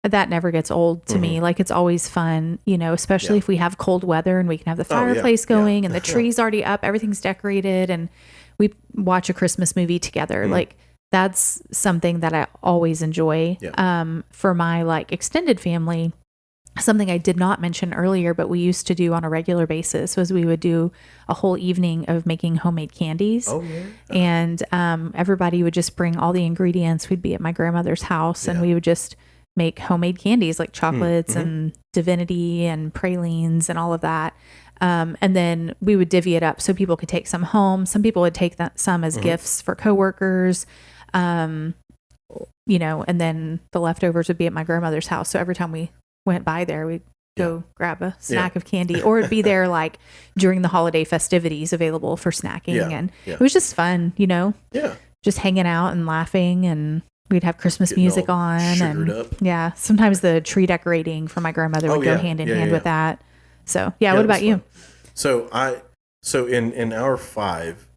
that never gets old to me. Like, it's always fun, especially if we have cold weather and we can have the fireplace going and the tree's already up, everything's decorated, and we watch a Christmas movie together. Like, that's something that I always enjoy. For my like extended family, something I did not mention earlier, but we used to do on a regular basis was we would do a whole evening of making homemade candies. And everybody would just bring all the ingredients. We'd be at my grandmother's house and we would just make homemade candies like chocolates and divinity and pralines and all of that. And then we would divvy it up so people could take some home. Some people would take some as gifts for coworkers. And then the leftovers would be at my grandmother's house. So every time we went by there, we'd go grab a snack of candy, or it'd be there like during the holiday festivities available for snacking. And it was just fun, just hanging out and laughing and we'd have Christmas music on, and yeah, sometimes the tree decorating for my grandmother would go hand in hand with that. So what about you?
So in our 5,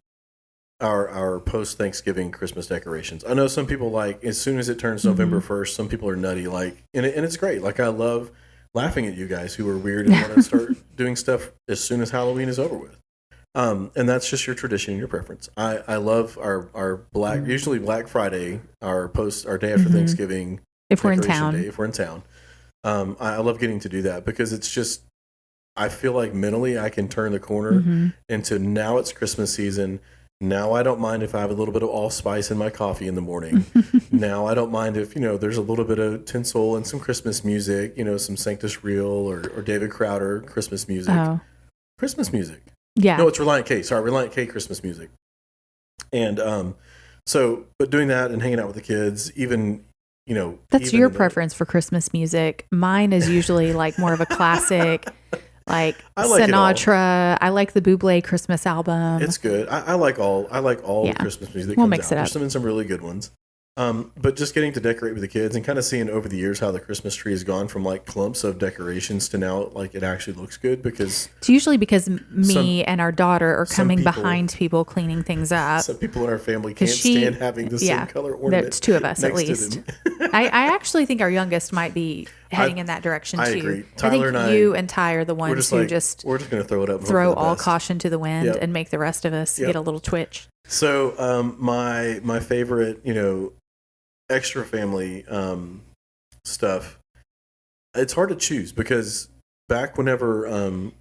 our post Thanksgiving Christmas decorations, I know some people like as soon as it turns November 1st, some people are nutty, like, and it's great. Like, I love laughing at you guys who are weird and want to start doing stuff as soon as Halloween is over with. And that's just your tradition and your preference. I love our usually Black Friday, our day after Thanksgiving.
If we're in town.
Day, if we're in town. I love getting to do that because it's just, I feel like mentally I can turn the corner into now it's Christmas season. Now I don't mind if I have a little bit of allspice in my coffee in the morning. Now I don't mind if, there's a little bit of tinsel and some Christmas music, some Sanctus Real or David Crowder Christmas music.
Oh.
Christmas music.
Yeah.
No, it's Reliant K. Sorry, Reliant K Christmas music. And but doing that and hanging out with the kids, even,
That's your preference for Christmas music. Mine is usually like more of a classic. Like Sinatra. I like the Bublé Christmas album.
It's good. I like all the Christmas music that comes out. There's some really good ones. But just getting to decorate with the kids and kind of seeing over the years how the Christmas tree has gone from like clumps of decorations to now like it actually looks good, because
it's usually because me and our daughter are coming behind people cleaning things up.
Some people in our family can't stand having the same color ornament.
There's 2 of us at least. I actually think our youngest might be heading in that direction too.
I agree. Tyler
I think you and Ty are the ones who
we're just going to throw it up.
Throw all caution to the wind and make the rest of us get a little twitch.
So my favorite, extra family stuff, it's hard to choose because back whenever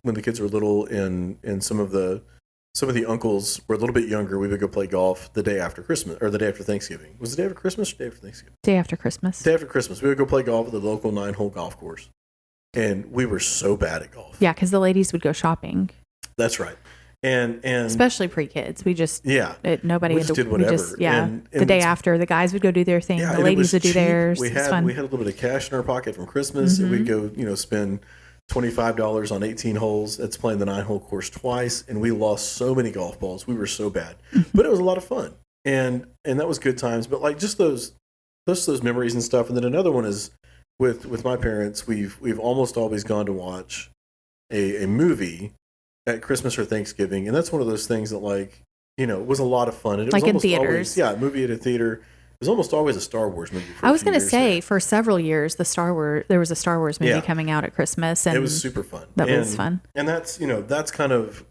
when the kids were little and some of the uncles were a little bit younger, we would go play golf the day after Christmas or the day after Thanksgiving. Was it the day after Christmas or the day after Thanksgiving?
Day after Christmas.
Day after Christmas. We would go play golf at the local 9-hole golf course. And we were so bad at golf.
Yeah, because the ladies would go shopping.
That's right. And
especially pre-kids, we just nobody
we just did whatever.
And the day after, the guys would go do their thing, the ladies would do theirs.
We had a little bit of cash in our pocket from Christmas, and we'd go spend $25 on 18 holes. That's playing the 9-hole course twice, and we lost so many golf balls. We were so bad, but it was a lot of fun, and that was good times. But like just those memories and stuff. And then another one is with my parents. We've almost always gone to watch a movie at Christmas or Thanksgiving, and that's one of those things that was a lot of fun. And it
like
was
in theaters,
always, movie at a theater. It was almost always a Star Wars movie.
I was going to say for several years, there was a Star Wars movie coming out at Christmas, and
it was super fun.
That was fun,
and that's that's kind of.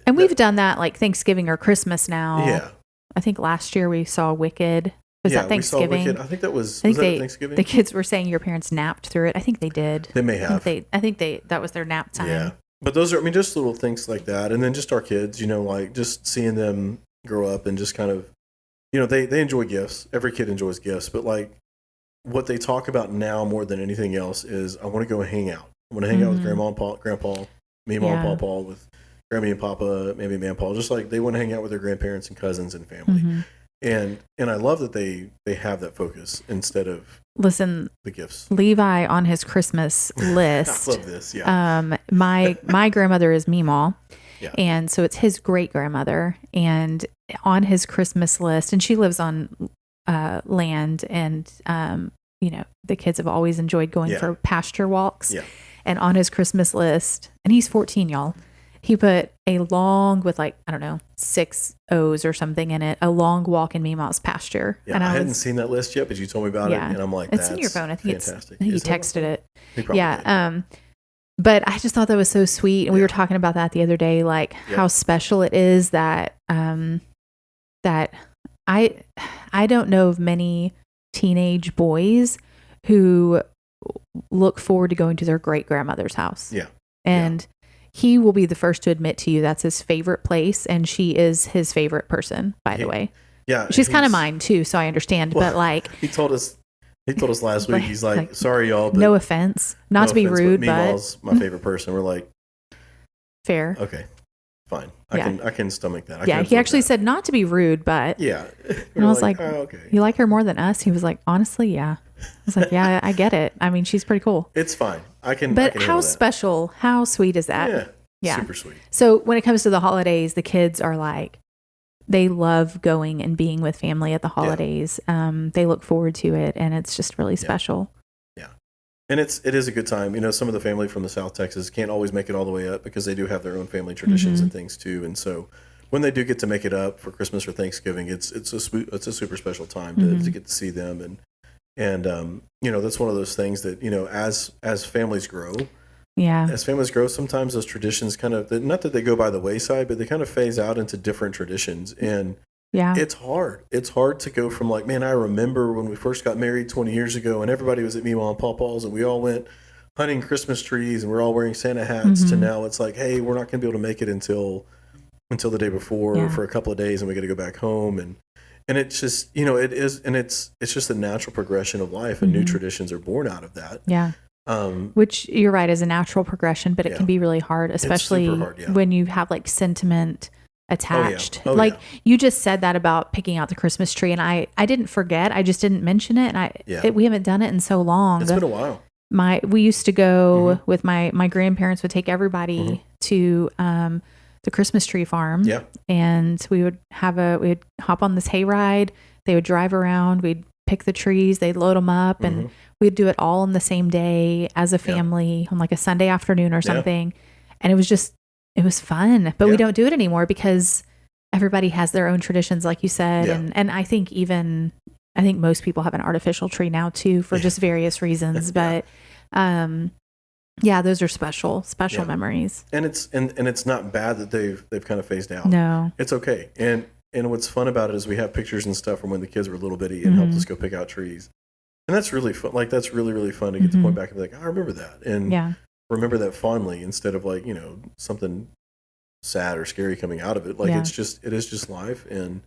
And we've done that like Thanksgiving or Christmas now.
Yeah,
I think last year we saw Wicked. Was that Thanksgiving?
We saw Wicked. I think that was. Was that Thanksgiving?
The kids were saying your parents napped through it. I think they did.
They may have.
I think that was their nap time.
Yeah. But those are, just little things like that. And then just our kids, like just seeing them grow up and just kind of, they enjoy gifts. Every kid enjoys gifts. But like what they talk about now more than anything else is I want to go hang out. I want to hang out with Grandma and Grandpa, me, Mom, and Papa, with Grammy and Papa, maybe me and Paul. Just like they want to hang out with their grandparents and cousins and family. And I love that they have that focus instead of the gifts.
Levi on his Christmas list.
I love this. Yeah.
My grandmother is Meemaw, and so it's his great grandmother. And on his Christmas list, and she lives on land, and the kids have always enjoyed going for pasture walks. Yeah. And on his Christmas list, and he's 14, y'all. He put a long, with 6 O's or something in it, a long walk in Meemaw's pasture.
Yeah, and I hadn't seen that list yet, but you told me about it, and I'm like,
it's in your phone. I think
fantastic.
I think he texted it.
He probably did.
But I just thought that was so sweet, and we were talking about that the other day, how special it is that that I don't know of many teenage boys who look forward to going to their great grandmother's house.
Yeah,
and. He will be the first to admit to you that's his favorite place, and she is his favorite person, by the way.
Yeah.
She's kind of mine too, so I understand. Well, but
he told us last week, he's like, sorry y'all, but
no offense. Not to be rude, but
Meemaw's my favorite person. We're like,
fair.
Okay. Fine. I can stomach that.
He actually said not to be rude, but
yeah.
And I was like, oh, okay. You like her more than us? He was like, honestly, yeah. I was like, yeah, I get it. I mean, she's pretty cool.
It's fine. But
how special, how sweet is that?
Yeah. Super sweet.
So when it comes to the holidays, the kids are like, they love going and being with family at the holidays. They look forward to it, and it's just really special.
Yeah. And it is a good time. You know, some of the family from the South Texas can't always make it all the way up because they do have their own family traditions and things too. And so when they do get to make it up for Christmas or Thanksgiving, it's a super special time to get to see them. And you know, that's one of those things that, you know, as families grow, sometimes those traditions kind of, not that they go by the wayside, but they kind of phase out into different traditions. And it's hard. It's hard to go from like, man, I remember when we first got married 20 years ago and everybody was at Meemaw and Pawpaw's and we all went hunting Christmas trees and we're all wearing Santa hats to now it's like, hey, we're not going to be able to make it until the day before for a couple of days and we got to go back home. And it's just, you know, it is, and it's just a natural progression of life and new traditions are born out of that.
Yeah. Which you're right is a natural progression, but it can be really hard, especially when you have like sentiment attached. You just said that about picking out the Christmas tree, and I didn't forget. I just didn't mention it, and we haven't done it in so long.
It's been a while.
We used to go with my grandparents would take everybody to the Christmas tree farm. Yeah. And we would hop on this hayride. They would drive around. We'd pick the trees. They'd load them up and we'd do it all on the same day as a family on like a Sunday afternoon or something. And it was fun, but we don't do it anymore because everybody has their own traditions, like you said. Yeah. And I think most people have an artificial tree now too, for just various reasons, but, those are special memories.
And it's not bad that they've kind of phased out.
No,
it's okay. And what's fun about it is we have pictures and stuff from when the kids were little bitty and helped us go pick out trees. And that's really fun. Like, that's really, really fun to get to point back and be like, I remember that. And remember that fondly instead of like, you know, something sad or scary coming out of it. Like, it is just life. And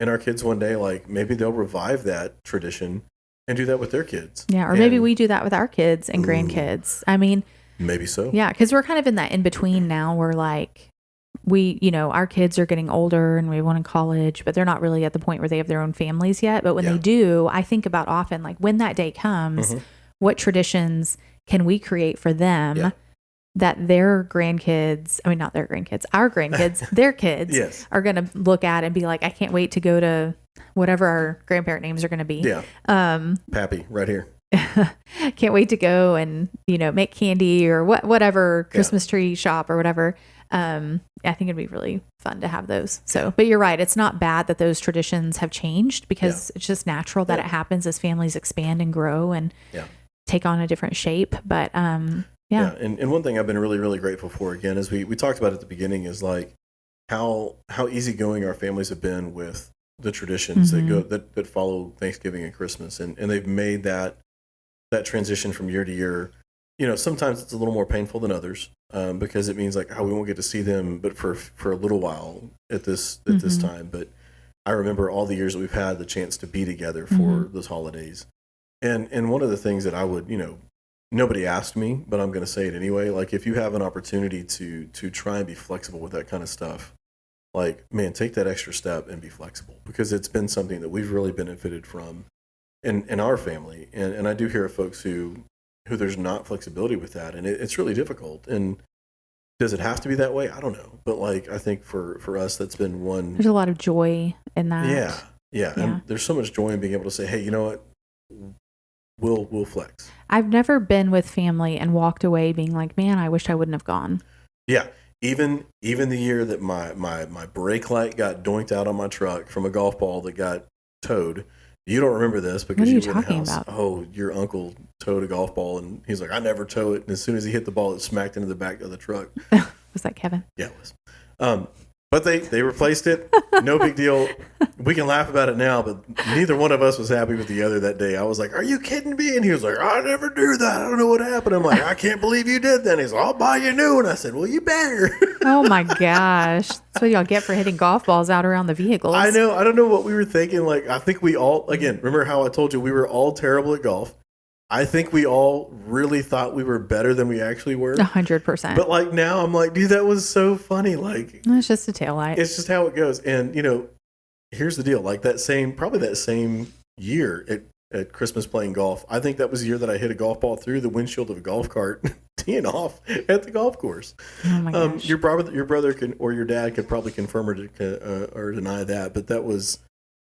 our kids one day, like, maybe they'll revive that tradition and do that with their kids.
Yeah. Or maybe we do that with our kids and grandkids. I mean,
maybe so.
Yeah. Cause we're kind of in that in between now where like, our kids are getting older and we want in college, but they're not really at the point where they have their own families yet. But when they do, I think about often, like when that day comes, what traditions can we create for them that their grandkids, not their grandkids, our grandkids, their kids are going to look at and be like, I can't wait to go to whatever our grandparent names are going to be. Yeah.
Pappy right here.
Can't wait to go and, make candy or whatever Christmas tree shop or whatever. I think it'd be really fun to have those. So, but you're right. It's not bad that those traditions have changed because it's just natural that it happens as families expand and grow and take on a different shape. But, And
one thing I've been really, really grateful for again, is we talked about at the beginning is like how easygoing our families have been with the traditions that follow Thanksgiving and Christmas. And they've made that transition from year to year. Sometimes it's a little more painful than others because it means like, we won't get to see them, but for a little while at this time. But I remember all the years that we've had the chance to be together for those holidays. And one of the things that I would, nobody asked me, but I'm going to say it anyway. Like if you have an opportunity to try and be flexible with that kind of stuff, like, man, take that extra step and be flexible because it's been something that we've really benefited from in our family. And I do hear of folks who there's not flexibility with that. And it's really difficult. And does it have to be that way? I don't know. But like, I think for us, that's been one.
There's a lot of joy in that.
Yeah. And there's so much joy in being able to say, hey, you know what? We'll flex.
I've never been with family and walked away being like, man, I wish I wouldn't have gone.
Yeah. Even the year that my brake light got doinked out on my truck from a golf ball that got towed. You don't remember this because you were in the house. About? Oh, your uncle towed a golf ball, and he's like, I never tow it. And as soon as he hit the ball, it smacked into the back of the truck.
Was that Kevin?
Yeah, it was. But they replaced it. No big deal. We can laugh about it now, but neither one of us was happy with the other that day. I was like, are you kidding me? And he was like, I never do that. I don't know what happened. I'm like, I can't believe you did that. And he's like, I'll buy you a new one. I said, well, you better.
Oh my gosh. That's what y'all get for hitting golf balls out around the vehicles.
I know. I don't know what we were thinking. Like, I think we all, again, remember how I told you we were all terrible at golf. I think we all really thought we were better than we actually were.
100%.
But like now I'm like, dude, that was so funny. Like,
it's just a taillight.
It's just how it goes. And here's the deal. Like that same year at Christmas playing golf, I think that was the year that I hit a golf ball through the windshield of a golf cart being off at the golf course.
Oh my gosh.
Your brother can, or your dad could probably confirm or deny that, but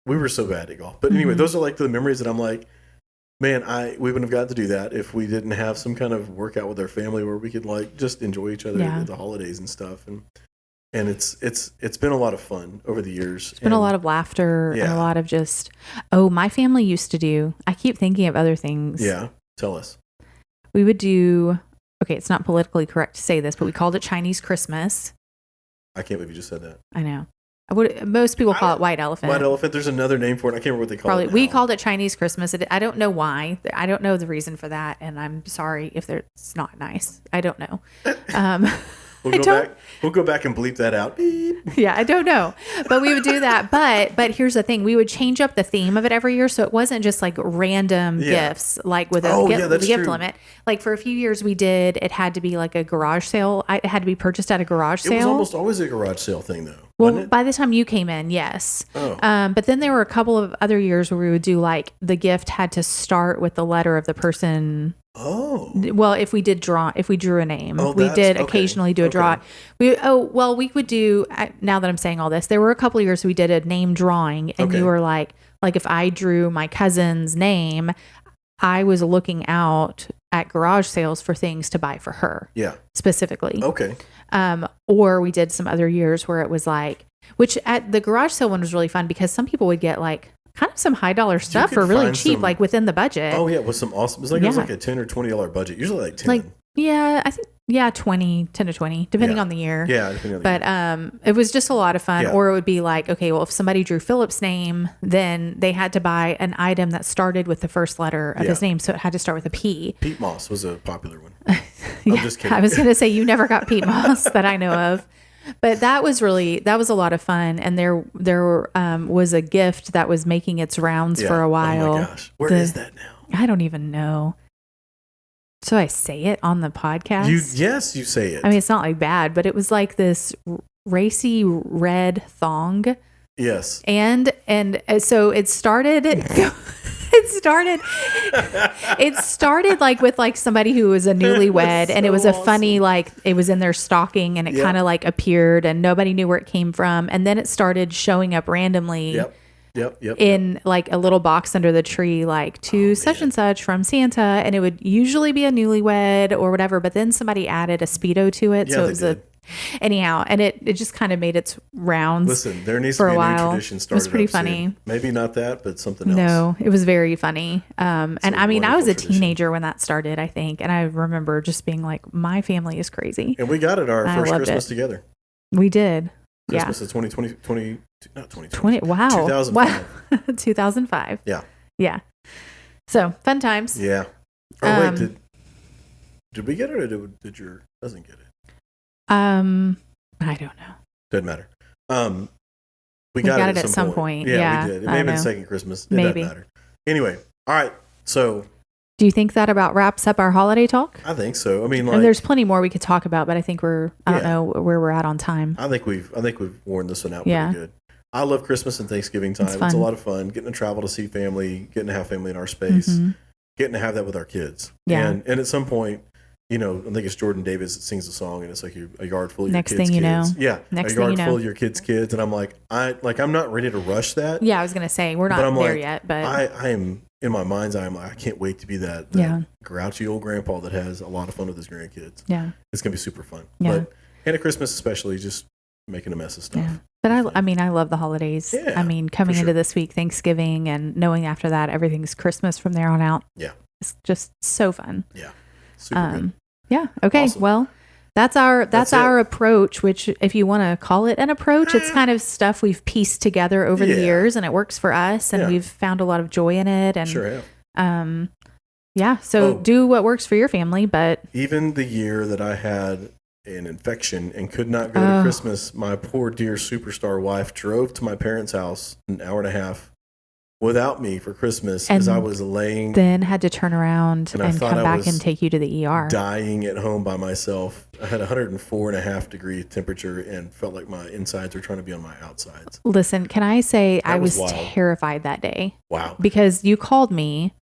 we were so bad at golf. But anyway, those are like the memories that I'm like, man, we wouldn't have got to do that if we didn't have some kind of workout with our family where we could like just enjoy each other at the holidays and stuff. And it's been a lot of fun over the years.
It's been a lot of laughter and a lot of just, my family used to do, I keep thinking of other things.
Yeah. Tell us.
We would do, okay, it's not politically correct to say this, but we called it Chinese Christmas.
I can't believe you just said that.
I know. Most people call it white elephant.
White elephant. There's another name for it. I can't remember what they call it.
We called it Chinese Christmas. I don't know why. I don't know the reason for that, and I'm sorry if it's not nice. I don't know.
We'll go back and bleep that out. Beep.
Yeah, I don't know, but we would do that. But here's the thing: we would change up the theme of it every year, so it wasn't just like random gifts, like with a gift limit. Like for a few years, it had to be like a garage sale. It had to be purchased at a garage sale.
It was almost always a garage sale thing, though.
Well, by the time you came in, yes.
Oh.
But then there were a couple of other years where we would do like the gift had to start with the letter of the person.
Oh.
Well, if we drew a name, we did occasionally do a draw. We would do, now that I'm saying all this, there were a couple of years we did a name drawing and you were like if I drew my cousin's name, I was looking out at garage sales for things to buy for her.
Yeah.
Specifically.
Okay.
Or we did some other years where it was like, which at the garage sale one was really fun because some people would get like kind of some high dollar stuff for really cheap, like within the budget.
Oh yeah, with some awesome. It was like a $10 or $20 budget. Usually like 10.
Like I think 10 to 20, depending on the year.
Yeah, depending on the year.
It was just a lot of fun.
Yeah.
Or it would be like, okay, well, if somebody drew Philip's name, then they had to buy an item that started with the first letter of his name, so it had to start with a P.
Pete Moss was a popular one. I'm just kidding.
I was going to say you never got Pete Moss that I know of. But that was a lot of fun. And there was a gift that was making its rounds for a while.
Oh my gosh. Where is that now?
I don't even know. So I say it on the podcast?
Yes, you say it.
I mean, it's not like bad, but it was like this racy red thong.
Yes.
And so it started... It started like with like somebody who was a newlywed and it was a funny, like it was in their stocking and it kind of like appeared and nobody knew where it came from. And then it started showing up randomly in like a little box under the tree, like to such and such from Santa. And it would usually be a newlywed or whatever, but then somebody added a Speedo to it. So it was anyhow, and it just kind of made its rounds.
Listen, there needs to be a new tradition started.
It was pretty funny.
Soon. Maybe not that, but something else.
No, it was very funny. And I mean, I was a teenager when that started, I think, and I remember just being like, my family is crazy.
And we got it our first Christmas together.
We did.
Christmas of 2020, not 2020.
Wow.
2005.
Wow. 2005.
Yeah.
Yeah. So fun times.
Yeah. Oh wait, did we get it or did your cousin get it?
I don't know.
Doesn't matter. We
got it at some point.
Yeah, we did. It may have been second Christmas. It doesn't matter. Anyway, all right. So,
do you think that about wraps up our holiday talk?
I think so. I mean,
and there's plenty more we could talk about, but I think I don't know where we're at on time.
I think we've worn this one out pretty good. I love Christmas and Thanksgiving time. It's a lot of fun. Getting to travel to see family, getting to have family in our space, getting to have that with our kids. Yeah. And at some point, I think it's Jordan Davis that sings a song, and it's like a yard full of your kids' kids. Next thing you know. Yeah. A yard full of your kids' kids. And I'm like, I'm not ready to rush that.
Yeah, I was going to say, we're not there yet. But
I am, in my mind's eye, I'm like, I can't wait to be that grouchy old grandpa that has a lot of fun with his grandkids. Yeah. It's going to be super fun. Yeah. And at Christmas especially, just making a mess of stuff. Yeah.
But I mean, I love the holidays. Yeah, I mean, coming into this week, Thanksgiving, and knowing after that, everything's Christmas from there on out. Yeah. It's just so fun.
Yeah. Super good.
Yeah. Okay. Awesome. Well, that's our approach, which if you want to call it an approach, it's kind of stuff we've pieced together over the years and it works for us and we've found a lot of joy in it. And
sure have.
So do what works for your family, but
even the year that I had an infection and could not go to Christmas, my poor dear superstar wife drove to my parents' house an hour and a half without me for Christmas as I was laying.
Then had to turn around and come back and take you to the ER.
Dying at home by myself. I had 104.5 degree temperature and felt like my insides were trying to be on my outsides.
Listen, can I say I was terrified that day?
Wow.
Because you called me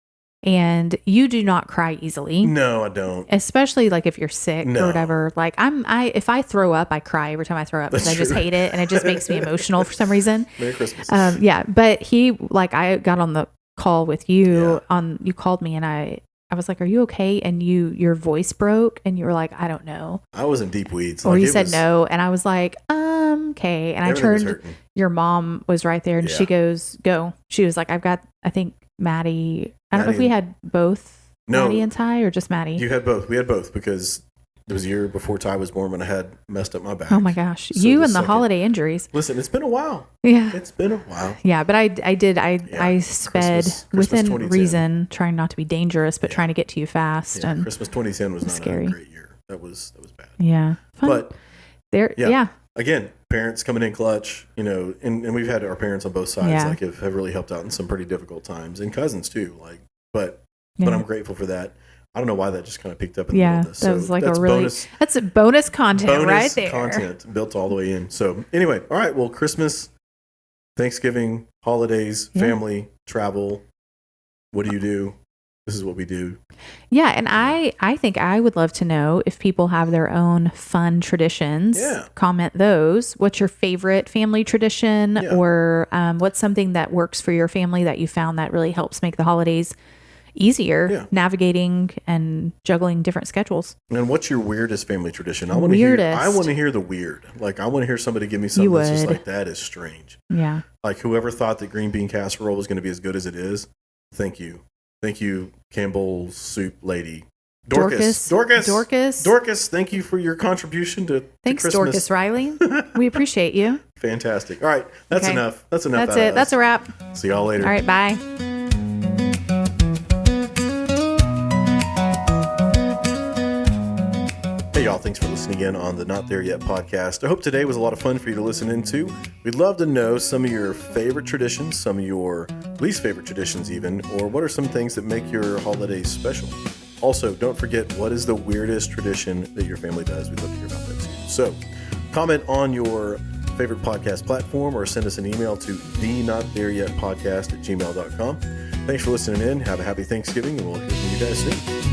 And you do not cry easily.
No, I don't.
Especially like if you're sick or whatever. Like if I throw up, I cry every time I throw up because I just hate it and it just makes me emotional for some reason.
Merry Christmas.
Yeah, but I got on the call with you you called me and I was like, "Are you okay?" And your voice broke and you were like, "I don't know."
I was in deep weeds.
Or you said no, and I was like, okay. And I turned. Your mom was right there, and she goes, "Go." She was like, "I've got, I think Maddie. I don't know if we had both Maddie and Ty or just Maddie."
You had both. We had both because it was a year before Ty was born when I had messed up my back.
Oh my gosh, so you and the holiday injuries.
Listen, it's been a while.
Yeah,
it's been a while.
Yeah, but I sped within reason, trying not to be dangerous, but trying to get to you fast. And
Christmas 2010 was not
scary.
A great year. That was bad.
Yeah, fun.
But
yeah.
Again, parents coming in clutch, and we've had our parents on both sides have really helped out in some pretty difficult times, and cousins too. But I'm grateful for that. I don't know why that just kind of picked up in the middle of this.
That was like that's a bonus content right there.
Content built all the way in. So anyway, all right. Well, Christmas, Thanksgiving, holidays, family, travel. What do you do? This is what we do.
Yeah, and I think I would love to know if people have their own fun traditions.
Yeah.
Comment those. What's your favorite family tradition, or what's something that works for your family that you found that really helps make the holidays easier, navigating and juggling different schedules.
And what's your weirdest family tradition? I want to hear the weird. Like, I want to hear somebody give me something that's just like, that is strange.
Yeah.
Like, whoever thought that green bean casserole was going to be as good as it is, thank you. Thank you, Campbell's soup lady. Dorcas, thank you for your contribution to Christmas.
Dorcas Riley. We appreciate you.
Fantastic. All right. That's enough. That's enough.
That's it. That's a wrap.
See y'all later.
All right. Bye.
Hey y'all, thanks for listening in on the Not There Yet podcast. I hope today was a lot of fun for you to listen into. We'd love to know some of your favorite traditions, some of your least favorite traditions even, or what are some things that make your holidays special. Also, don't forget, what is the weirdest tradition that your family does? We'd love to hear about that too. So, comment on your favorite podcast platform or send us an email to thenotthereYetpodcast@gmail.com. Thanks for listening in. Have a happy Thanksgiving, and we'll hear from you guys soon.